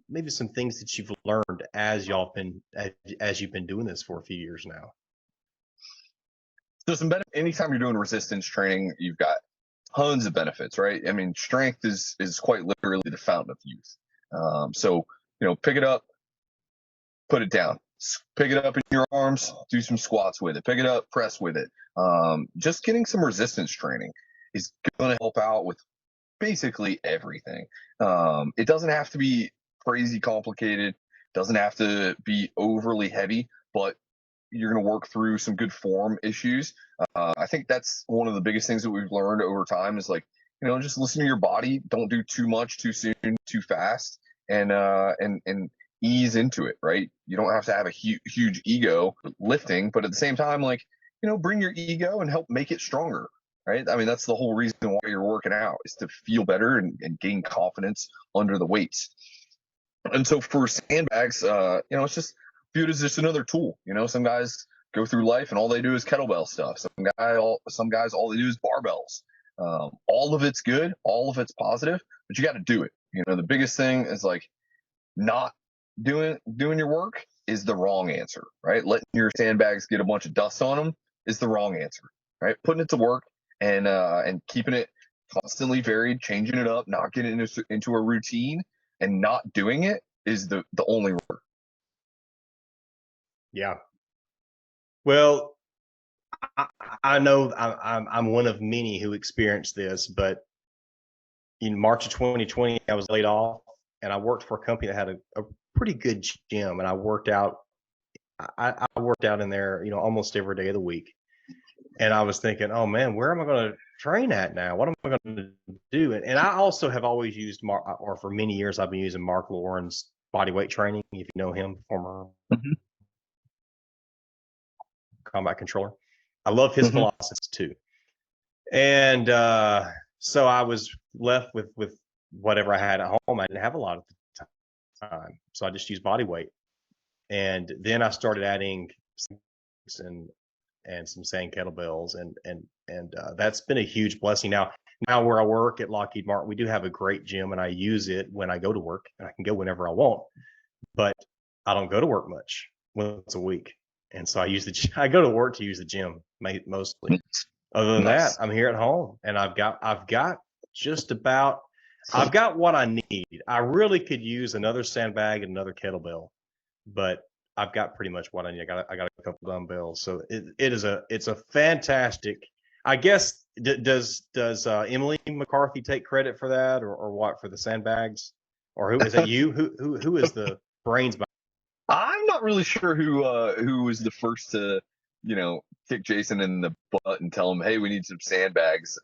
maybe some things that you've learned as you've been doing this for a few years now? So some benefit, anytime you're doing resistance training, you've got tons of benefits, right? I mean, strength is quite literally the fountain of youth. So, pick it up, put it down, pick it up in your arms, do some squats with it, pick it up, press with it. Just getting some resistance training is going to help out with basically everything. It doesn't have to be crazy complicated, doesn't have to be overly heavy, but you're going to work through some good form issues. I think that's one of the biggest things that we've learned over time is like, just listen to your body. Don't do too much too soon, too fast, and ease into it, right? You don't have to have a huge ego lifting, but at the same time, like, bring your ego and help make it stronger, right? I mean, that's the whole reason why you're working out, is to feel better and gain confidence under the weights. And so for sandbags, it's just viewed as just another tool. Some guys go through life and all they do is kettlebell stuff. Some guys, all they do is barbells. All of it's good, all of it's positive, but you got to do it. The biggest thing is like not doing your work is the wrong answer, right? Letting your sandbags get a bunch of dust on them is the wrong answer, right? Putting it to work and keeping it constantly varied, changing it up, not getting into a routine and not doing it is the only work. Yeah. Well, I know I'm one of many who experienced this, but in March of 2020, I was laid off, and I worked for a company that had a pretty good gym, and I worked out. I worked out in there, almost every day of the week, and I was thinking, oh man, where am I going to train at now? What am I going to do? And I also have always used or for many years, I've been using Mark Lauren's body weight training. If you know him, former combat controller. I love his philosophies too. And so I was left with whatever I had at home. I didn't have a lot of time, so I just used body weight. And then I started adding and some sand kettlebells, and that's been a huge blessing. Now where I work at Lockheed Martin, we do have a great gym, and I use it when I go to work, and I can go whenever I want. But I don't go to work much, once a week. And so I go to work to use the gym mostly. Other than that, I'm here at home, and I've got what I need. I really could use another sandbag and another kettlebell, but I've got pretty much what I need. I got a couple dumbbells, so it's a fantastic. I guess does Emily McCarthy take credit for that, or what, for the sandbags, or who is that? You who is the brains behind? I'm not really sure who was the first to, kick Jason in the butt and tell him, hey, we need some sandbags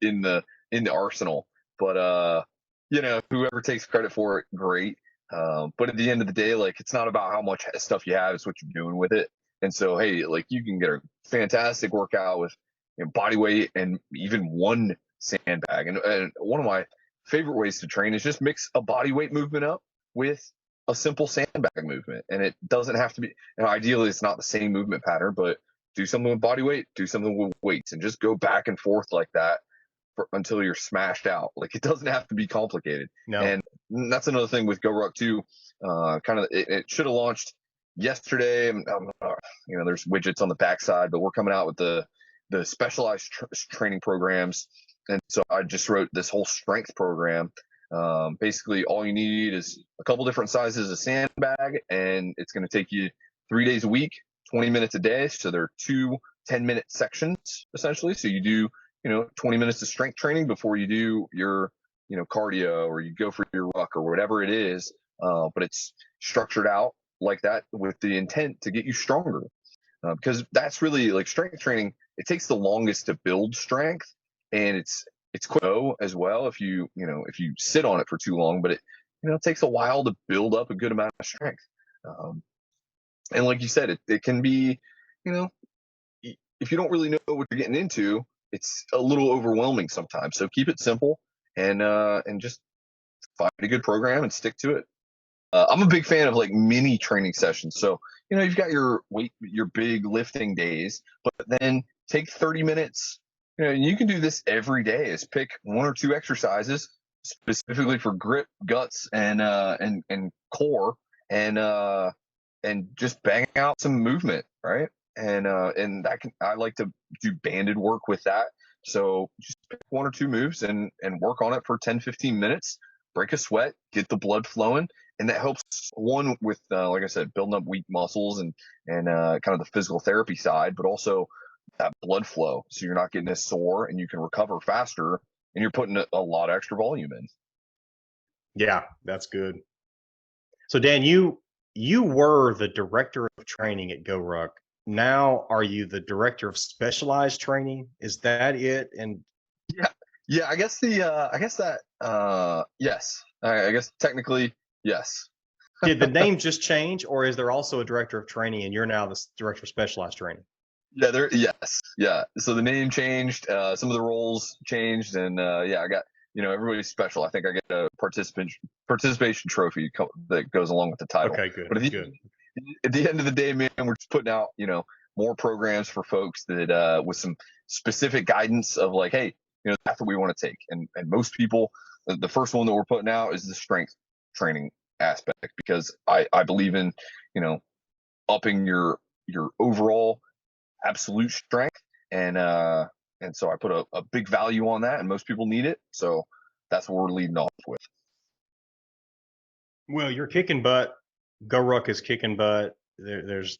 in the arsenal. But whoever takes credit for it, great. But at the end of the day, like, it's not about how much stuff you have, it's what you're doing with it. And so, hey, like, you can get a fantastic workout with body weight and even one sandbag. And one of my favorite ways to train is just mix a body weight movement up with a simple sandbag movement. And it doesn't have to be, ideally it's not the same movement pattern, but do something with body weight, do something with weights, and just go back and forth like that until you're smashed out. Like, it doesn't have to be complicated. No. And that's another thing with GORUCK too. It should have launched yesterday. There's widgets on the backside, but we're coming out with the specialized training programs. And so I just wrote this whole strength program. Basically, all you need is a couple different sizes of sandbag, and it's going to take you 3 days a week, 20 minutes a day. So there are 2 10-minute sections essentially. So you do 20 minutes of strength training before you do your cardio, or you go for your ruck or whatever it is. But it's structured out like that with the intent to get you stronger, because that's really, like, strength training. It takes the longest to build strength, and it's quick as well if you sit on it for too long. But it takes a while to build up a good amount of strength. And like you said, it can be, if you don't really know what you're getting into, it's a little overwhelming sometimes. So keep it simple and just find a good program and stick to it. I'm a big fan of, like, mini training sessions. So, you've got your big lifting days, but then take 30 minutes. You can do this every day. Is pick 1 or 2 exercises specifically for grip, guts, and core, and just bang out some movement, right? and I like to do banded work with that. So just pick 1 or 2 moves and work on it for 10-15 minutes, break a sweat, get the blood flowing, and that helps one with like I said, building up weak muscles and kind of the physical therapy side, but also that blood flow, so you're not getting as sore and you can recover faster, and you're putting a lot of extra volume in. Yeah, that's good. So Dan, you were the director of training at GORUCK. Now are you the director of specialized training? Is that it? And Yeah, I guess yes. I guess technically yes. did the name just change, or is there also a director of training and you're now the director of specialized training? Yeah, yes. Yeah. So the name changed, some of the roles changed, and yeah, I got, everybody's special. I think I get a participation trophy that goes along with the title. Okay, good. But at the end of the day, man, we're just putting out, more programs for folks that with some specific guidance of like, hey, that's what we want to take. And most people, the first one that we're putting out is the strength training aspect, because I believe in, upping your overall absolute strength, and so I put a big value on that, and most people need it, so that's what we're leading off with. Well, you're kicking butt. GORUCK is kicking butt. There's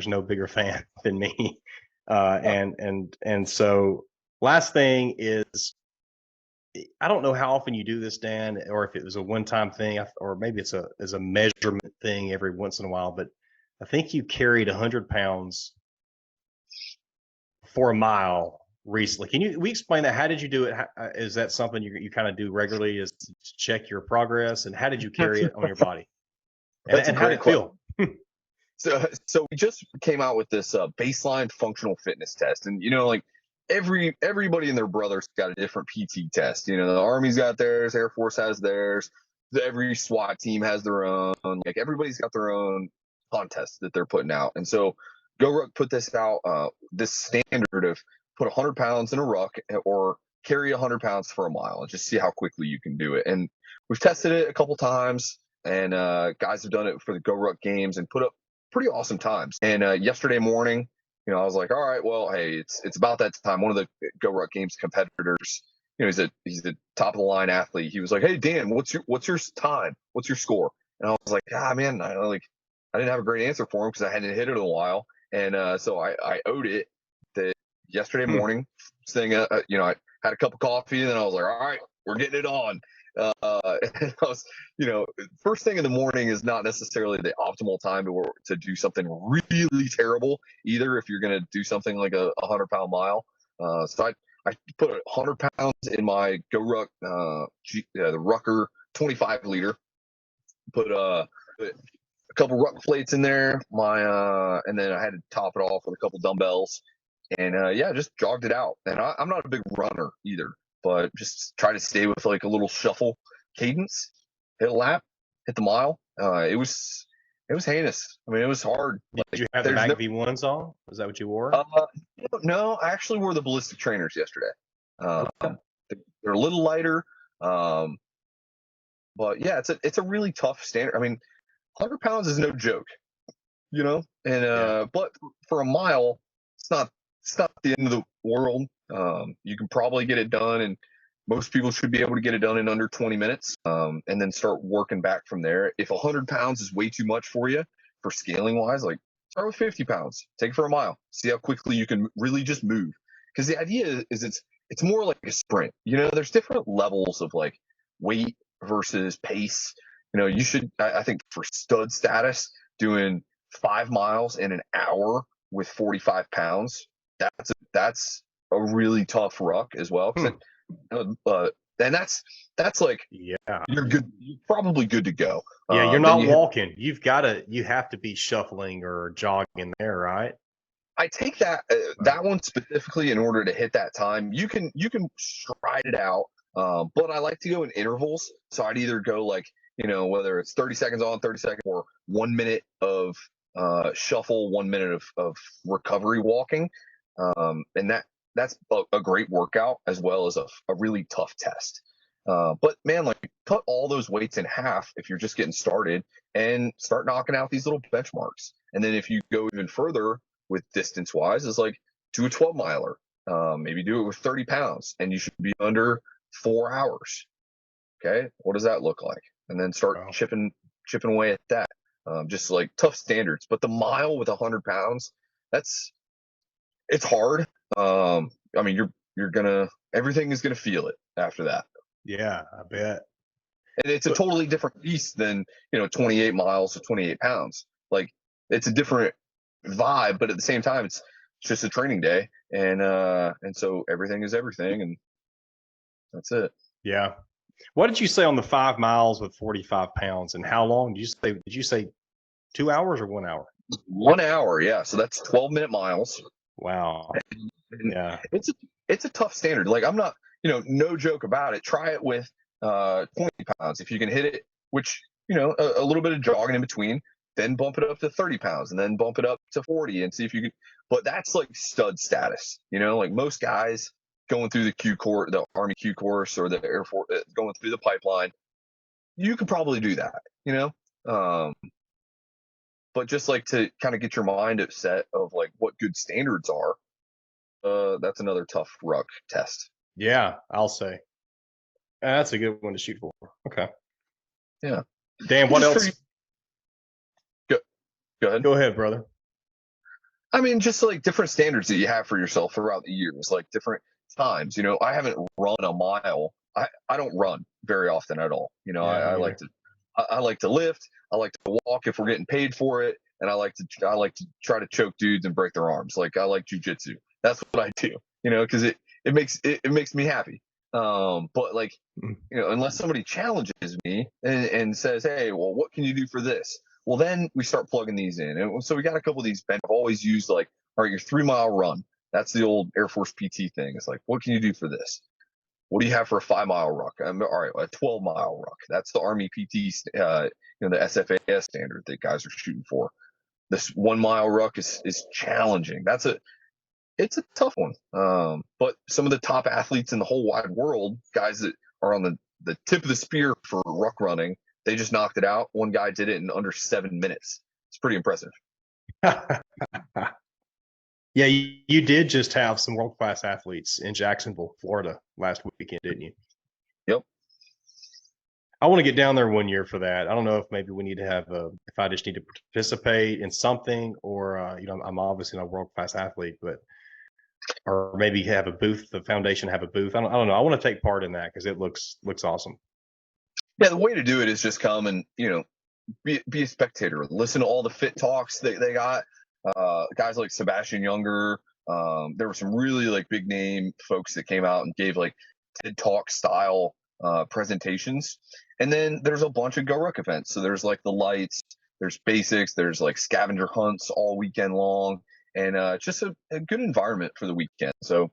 no bigger fan than me. And so last thing is, I don't know how often you do this, Dan, or if it was a one-time thing, or maybe it's a measurement thing every once in a while, but I think you carried 100 pounds for a mile recently. Can we explain that? How did you do it? Is that something you kind of do regularly, is to check your progress? And how did you carry it on your body? And how did it feel? So we just came out with this baseline functional fitness test, and like everybody and their brother's got a different PT test. The Army's got theirs, Air Force has theirs, every SWAT team has their own. Like everybody's got their own contest that they're putting out, and so GORUCK put this out, this standard of put 100 pounds in a ruck or carry 100 pounds for a mile and just see how quickly you can do it. And we've tested it a couple times, and guys have done it for the GORUCK games and put up pretty awesome times. And yesterday morning, I was like, all right, well, hey, it's about that time. One of the GORUCK games competitors, he's a top of the line athlete. He was like, hey, Dan, what's your time? What's your score? And I was like, man, I didn't have a great answer for him because I hadn't hit it in a while. And so I owed it that yesterday morning saying, I had a cup of coffee, and then I was like, all right, we're getting it on. And I was, first thing in the morning is not necessarily the optimal time to do something really terrible either, if you're going to do something like a 100-pound mile. So I put 100 pounds in my GORUCK, the Rucker 25 liter, put a couple ruck plates in there, and then I had to top it off with a couple dumbbells, and just jogged it out. And I'm not a big runner either, but just try to stay with like a little shuffle cadence, hit a lap, hit the mile. It was heinous. I mean, it was hard. Did you have the MACV-1s on? Was that what you wore? No, I actually wore the Ballistic Trainers yesterday. They're a little lighter, but yeah, it's a really tough standard. I mean, 100 pounds is no joke, and but for a mile, it's not the end of the world. You can probably get it done, and most people should be able to get it done in under 20 minutes, and then start working back from there. If 100 pounds is way too much for you, for scaling wise, like start with 50 pounds, take it for a mile, see how quickly you can really just move. Because the idea is it's more like a sprint. There's different levels of like weight versus pace. You should, I think, for stud status, doing 5 miles in an hour with 45 pounds, that's a really tough ruck as well. And that's like, you're good. You're probably good to go. Yeah, you're not walking. You have to be shuffling or jogging there, right? I take that one specifically in order to hit that time. You can stride it out, but I like to go in intervals. So I'd either go like, whether it's 30 seconds on, 30 seconds, or 1 minute of shuffle, 1 minute of recovery walking. And that's a great workout as well as a really tough test. But man, like cut all those weights in half if you're just getting started and start knocking out these little benchmarks. And then if you go even further, with distance wise is like do a 12 miler, maybe do it with 30 pounds, and you should be under 4 hours. Okay, what does that look like? And then start chipping away at that. Just like tough standards. But the mile with 100 pounds, it's hard. I mean, everything is gonna feel it after that. Yeah, I bet. And it's a totally different beast than 28 miles or 28 pounds. Like it's a different vibe, but at the same time, it's just a training day, and so everything is everything, and that's it. Yeah. What did you say on the 5 miles with 45 pounds, and how long did you say 2 hours or 1 hour? 1 hour, yeah. So that's 12-minute miles. Wow. And Yeah. it's a tough standard. Like I'm not, no joke about it. Try it with 20 pounds if you can hit it, which a little bit of jogging in between, then bump it up to 30 pounds, and then bump it up to 40, and see if you can. But that's like stud status, like most guys going through the Army Q course, or the Air Force, going through the pipeline, you could probably do that, but just like to kind of get your mind upset of like what good standards are, that's another tough ruck test. Yeah, I'll say. That's a good one to shoot for. Okay. Yeah. Dan, what else? Go ahead. Go ahead, brother. I mean, just like different standards that you have for yourself throughout the years, like different times. I haven't run a mile. I don't run very often at all. I like to lift. I like to walk if we're getting paid for it, and I like to try to choke dudes and break their arms. Like I like jujitsu. That's what I do. Because it makes me happy. But like unless somebody challenges me and says, hey, well, what can you do for this? Well, then we start plugging these in. And so we got a couple of these I've always used, like, all right, your 3 mile run. That's the old Air Force PT thing. It's like, what can you do for this? What do you have for a 5 mile ruck? All right, a 12 mile ruck. That's the Army PT, the SFAS standard that guys are shooting for. This 1 mile ruck is challenging. It's a tough one. But some of the top athletes in the whole wide world, guys that are on the tip of the spear for ruck running, they just knocked it out. One guy did it in under 7 minutes. It's pretty impressive. Yeah, you did just have some world-class athletes in Jacksonville, Florida last weekend, didn't you? Yep. I want to get down there one year for that. I don't know if maybe we need to have if I just need to participate in something, or I'm obviously not a world-class athlete, but or maybe have a booth, the foundation have a booth. I don't know. I want to take part in that because it looks awesome. Yeah, the way to do it is just come and be a spectator. Listen to all the fit talks that they got. Guys like Sebastian Younger. There were some really like big name folks that came out and gave like TED Talk style presentations. And then there's a bunch of GORUCK events. So there's like the lights, there's basics, there's like scavenger hunts all weekend long, and just a good environment for the weekend. So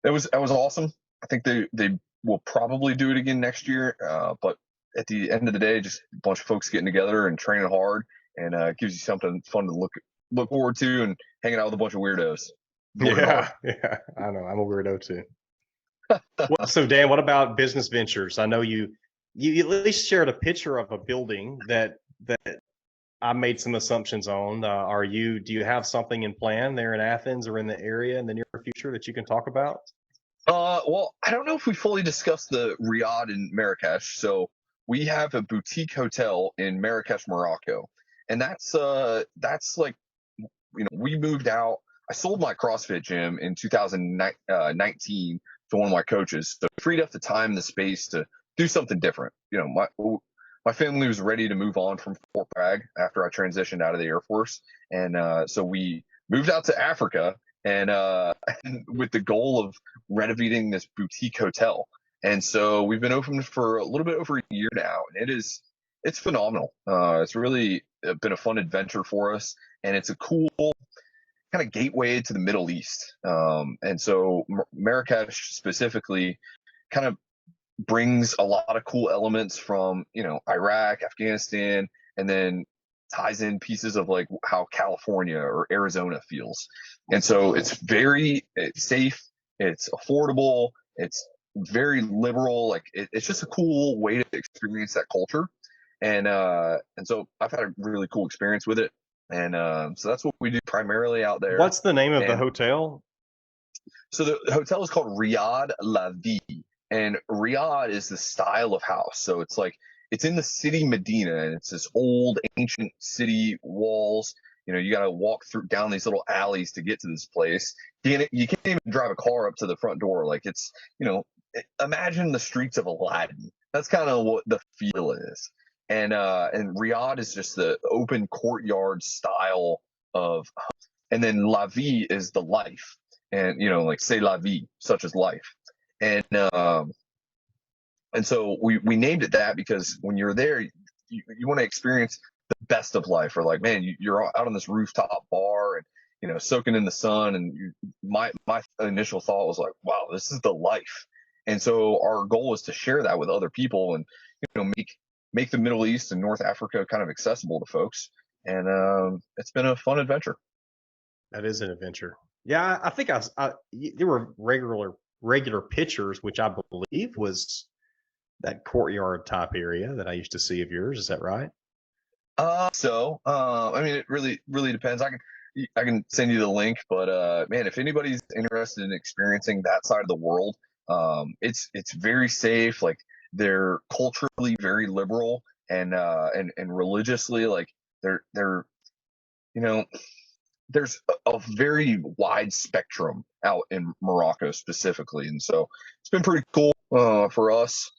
that was awesome. I think they will probably do it again next year. But at the end of the day, just a bunch of folks getting together and training hard, and it gives you something fun to look forward to, and hanging out with a bunch of weirdos. Yeah, I know. I'm a weirdo too. Well, so Dan, what about business ventures? I know you at least shared a picture of a building that I made some assumptions on. Do you have something in plan there in Athens or in the area in the near future that you can talk about? Well, I don't know if we fully discussed the Riyadh in Marrakesh. So we have a boutique hotel in Marrakesh, Morocco, and that's like, we moved out. I sold my CrossFit gym in 2019 to one of my coaches, so it freed up the time and the space to do something different. My family was ready to move on from Fort Bragg after I transitioned out of the Air Force, and so we moved out to Africa, and with the goal of renovating this boutique hotel. And so we've been open for a little bit over a year now, and it's phenomenal. It's really been a fun adventure for us, and it's a cool kind of gateway to the Middle East. And so Marrakesh specifically kind of brings a lot of cool elements from Iraq, Afghanistan, and then ties in pieces of like how California or Arizona feels. And so it's safe, it's affordable, it's very liberal. Like it's just a cool way to experience that culture. And so I've had a really cool experience with it. And so that's what we do primarily out there. What's the name of the And hotel? so the hotel is called Riyadh La Vie, and Riyadh is the style of house. So it's in the city Medina, and it's this old ancient city walls. You know, you got to walk through down these little alleys to get to this place. You can't even drive a car up to the front door. Like it's, you know, imagine the streets of Aladdin. That's kind of what the feel is. And Riyadh is just the open courtyard style of, and then La Vie is the life, and you know, like c'est la vie, such as life, and so we named it that because when you're there, you want to experience the best of life, or like, man, you're out on this rooftop bar and you know, soaking in the sun, and my initial thought was like, wow, this is the life. And so our goal is to share that with other people, and you know, make the Middle East and North Africa kind of accessible to folks. And it's been a fun adventure. That is an adventure. Yeah, I think there were regular pictures, which I believe was that courtyard type area that I used to see of yours. Is that right? I mean, it really depends. I can send you the link, but man, if anybody's interested in experiencing that side of the world, it's very safe. Like they're culturally very liberal, and religiously, like they're you know, there's a very wide spectrum out in Morocco specifically, and so it's been pretty cool for us.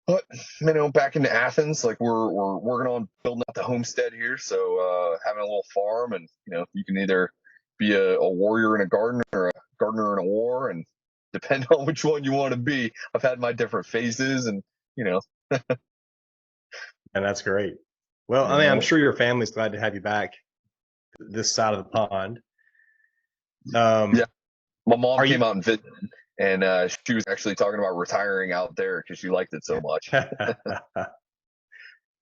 But you know, back into Athens, like we're working on building out the homestead here, so having a little farm, and you know, you can either be a warrior in a garden or a gardener in a war, and depending on which one you want to be. I've had my different phases, and you know. And that's great. Well, I mean, I'm sure your family's glad to have you back this side of the pond. Yeah, my mom came out and visited, and she was actually talking about retiring out there because she liked it so much.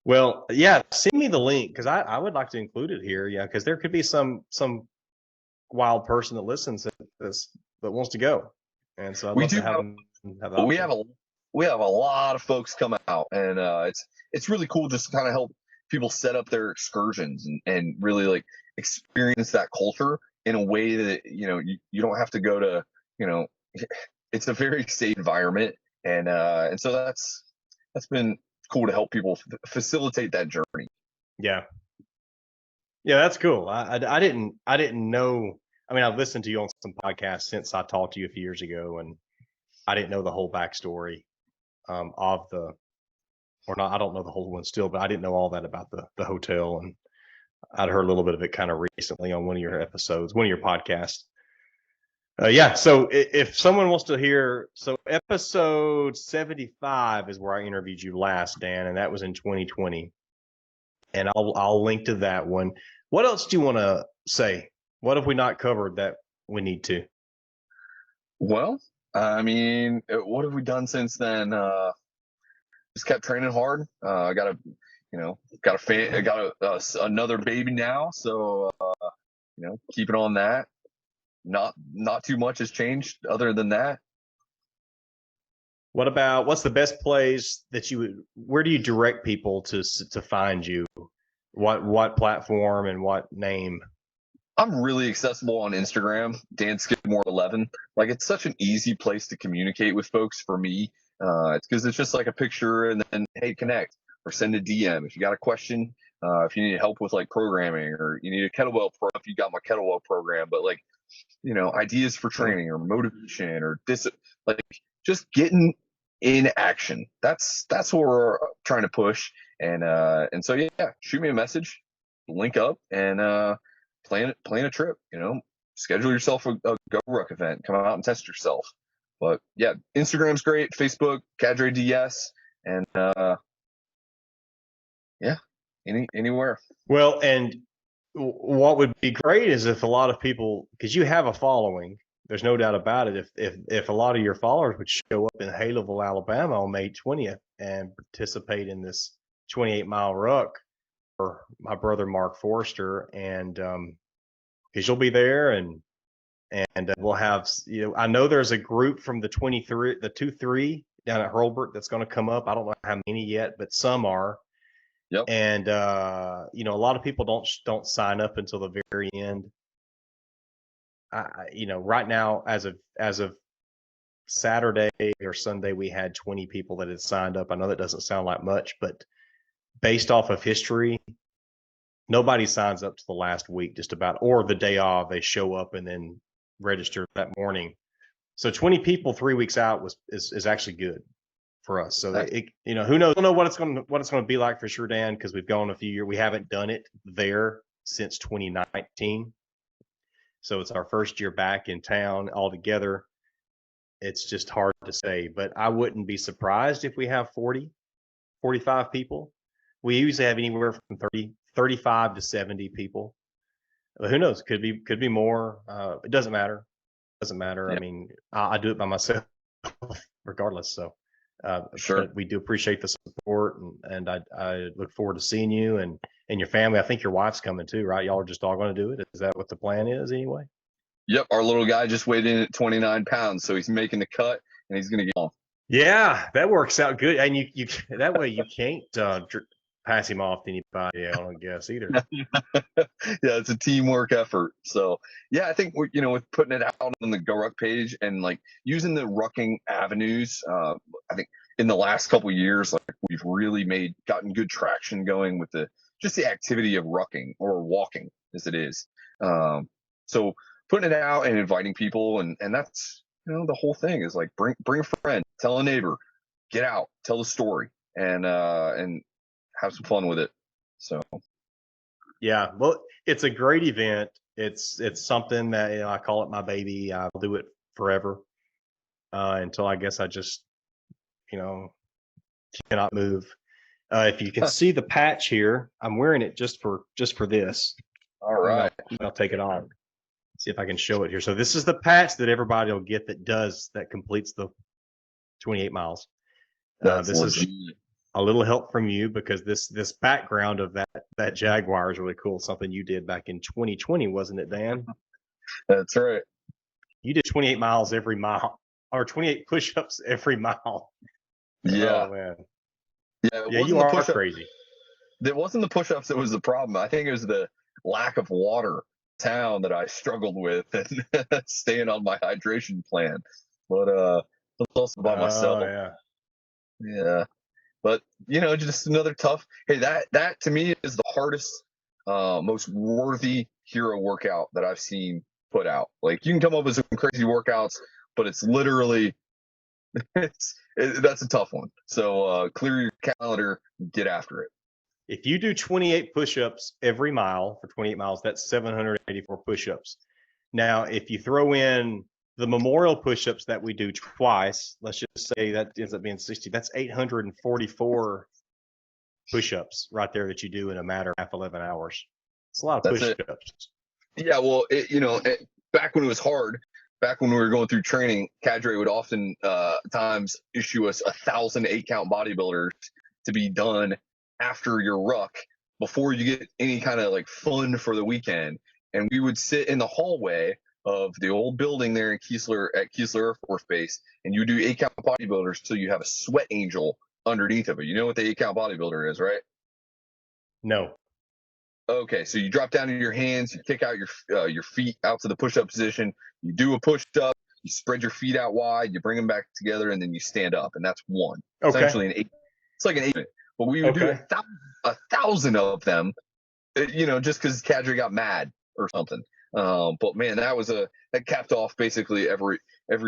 Well, yeah, send me the link because I would like to include it here. Yeah, because there could be some wild person that listens that wants to go, and so I'd love to have them. We have a lot of folks come out, and it's really cool just to kind of help people set up their excursions and really like experience that culture in a way that you know you don't have to go to, you know, it's a very safe environment, and so that's been cool to help people facilitate that journey. Yeah, that's cool. I didn't know. I mean, I've listened to you on some podcasts since I talked to you a few years ago, and I didn't know the whole backstory of the, or not. I don't know the whole one still, but I didn't know all that about the hotel, and I'd heard a little bit of it kind of recently on one of your episodes, one of your podcasts. Yeah. So if someone wants to hear, so episode 75 is where I interviewed you last, Dan, and that was in 2020. And I'll link to that one. What else do you want to say? What have we not covered that we need to? Well, I mean, what have we done since then? Just kept training hard. I got another baby now, so you know, keeping on that. Not too much has changed other than that. What's the best place that where do you direct people to find you? What platform and what name? I'm really accessible on Instagram, Dan Skidmore 11. Like, it's such an easy place to communicate with folks for me. It's because it's just like a picture and then, hey, connect or send a DM if you got a question. If you need help with like programming, or you need a kettlebell pro, if you got my kettlebell program, but like, you know, ideas for training or motivation or like just getting in action. That's what we're trying to push. And so yeah, shoot me a message, link up, and plan a trip. You know, schedule yourself a GORUCK event, come out and test yourself. But yeah, Instagram's great, Facebook, Cadre DS, and yeah, anywhere. Well, and what would be great is if a lot of people, because you have a following, there's no doubt about it. If a lot of your followers would show up in Haleyville, Alabama on May 20th and participate in this 28-mile ruck for my brother Mark Forester, and because you'll be there, and we'll have, you know, I know there's a group from the 2-3 down at Hurlburt that's going to come up. I don't know how many yet, but some are. Yep. And a lot of people don't sign up until the very end. Right now, as of Saturday or Sunday, we had 20 people that had signed up. I know that doesn't sound like much, but based off of history, nobody signs up to the last week just about, or the day off. They show up and then register that morning. So 20 people 3 weeks out is actually good for us. So who knows? I don't know what it's going to be like for sure, Dan, because we've gone a few years. We haven't done it there since 2019. So it's our first year back in town altogether. It's just hard to say, but I wouldn't be surprised if we have 40, 45 people. We usually have anywhere from 35 to 70 people. But who knows? Could be more. It doesn't matter. Yeah. I mean, I do it by myself regardless. So, Sure. but we do appreciate the support, and I look forward to seeing you and your family. I think your wife's coming too, right? Y'all are just all going to do it. Is that what the plan is anyway? Yep. Our little guy just weighed in at 29 pounds, so he's making the cut and he's going to get off. Yeah, that works out good. And you that way you can't pass him off to anybody else, I guess, either. Yeah, it's a teamwork effort. So yeah, I think with putting it out on the GORUCK page and like using the rucking avenues, I think in the last couple of years, like we've really gotten good traction going with the activity of rucking or walking as it is. So putting it out and inviting people, and that's the whole thing is like bring a friend, tell a neighbor, get out, tell the story, and have some fun with it. So yeah, well, it's a great event. It's something that I call it my baby. I'll do it forever until I guess I just cannot move. If you can see the patch here, I'm wearing it just for this. All right. I'll take it off. See if I can show it here. So this is the patch that everybody will get that completes the 28 miles. This is a little help from you because this background of that Jaguar is really cool. Something you did back in 2020, wasn't it, Dan? That's right. You did 28 miles every mile, or 28 push-ups every mile. Yeah. Oh man. Yeah. You are crazy. It wasn't the push-ups that was the problem. I think it was the lack of water town that I struggled with and staying on my hydration plan. But it's also by myself. Yeah. But just another tough. Hey, that to me is the hardest, most worthy hero workout that I've seen put out. Like you can come up with some crazy workouts, but it's literally that's a tough one. So clear your calendar, get after it. If you do 28 push-ups every mile for 28 miles, that's 784 push-ups. Now, if you throw in the memorial push-ups that we do twice, let's just say that ends up being 60. That's 844 push-ups right there that you do in a matter of 11 hours. It's a lot of push-ups. Yeah, well, back when it was hard, back when we were going through training, Cadre would often times issue us 1,000 8-count bodybuilders to be done after your ruck before you get any kind of like fun for the weekend. And we would sit in the hallway of the old building there in Keesler Air Force Base, and you do 8-count bodybuilders till you have a sweat angel underneath of it. You know what the 8-count bodybuilder is, right? No. Okay, so you drop down to your hands, you kick out your feet out to the push-up position, you do a push-up, you spread your feet out wide, you bring them back together, and then you stand up, and that's one. Okay. Essentially it's like an 8-minute. But we would do 1,000 of them, just because Cadre got mad or something. But man, that capped off basically every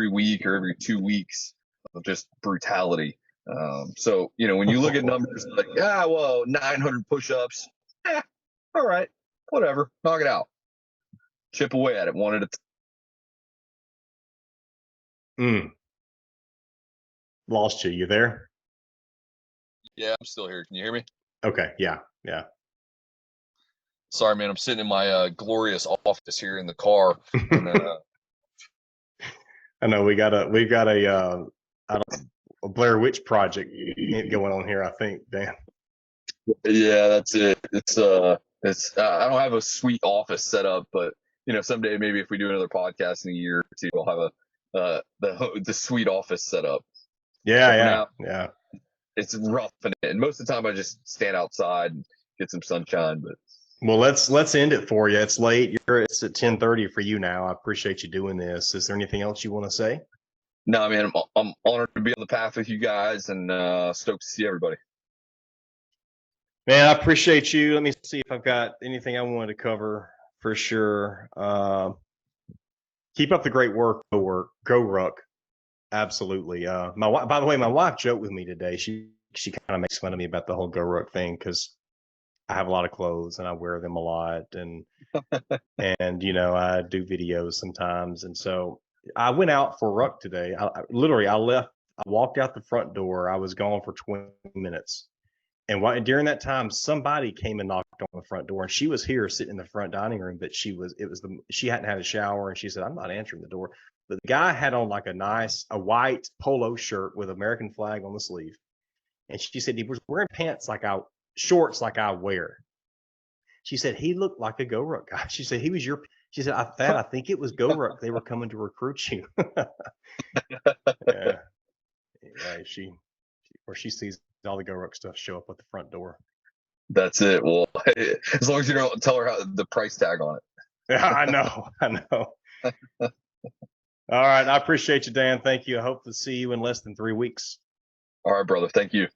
week or every 2 weeks of just brutality. So when you look at numbers like 900 push-ups, all right, whatever, knock it out, chip away at it one at a time. Lost you. You there? Yeah, I'm still here. Can you hear me? Okay. Yeah. Sorry, man. I'm sitting in my glorious office here in the car. And, I know we've got a Blair Witch project going on here, I think, Dan. Yeah, that's it. It's I don't have a sweet office set up, but someday maybe if we do another podcast in a year or two, I'll have the sweet office set up. Yeah. it's rough and most of the time I just stand outside and get some sunshine. But Well, let's end it for you. It's late. It's at 10:30 for you now. I appreciate you doing this. Is there anything else you want to say? no, man, I'm honored to be on the path with you guys and stoked to see everybody. Man, I appreciate you. Let me see if I've got anything I wanted to cover for sure. Keep up the great work. Go Ruck. Absolutely. By the way, my wife joked with me today. She kind of makes fun of me about the whole GORUCK thing because I have a lot of clothes and I wear them a lot, and you know, I do videos sometimes, and so I went out for Ruck today. I walked out the front door. I was gone for 20 minutes. And during that time, somebody came and knocked on the front door, and she was here sitting in the front dining room, but she hadn't had a shower, and she said, "I'm not answering the door." But the guy had on like a white polo shirt with American flag on the sleeve, and she said he was wearing shorts like I wear. She said he looked like a GORUCK guy. She said She said, I think it was GORUCK. They were coming to recruit you. Yeah, she sees all the GORUCK stuff show up at the front door. That's it. Well, as long as you don't tell her the price tag on it. Yeah, I know. All right. I appreciate you, Dan. Thank you. I hope to see you in less than 3 weeks. All right, brother. Thank you.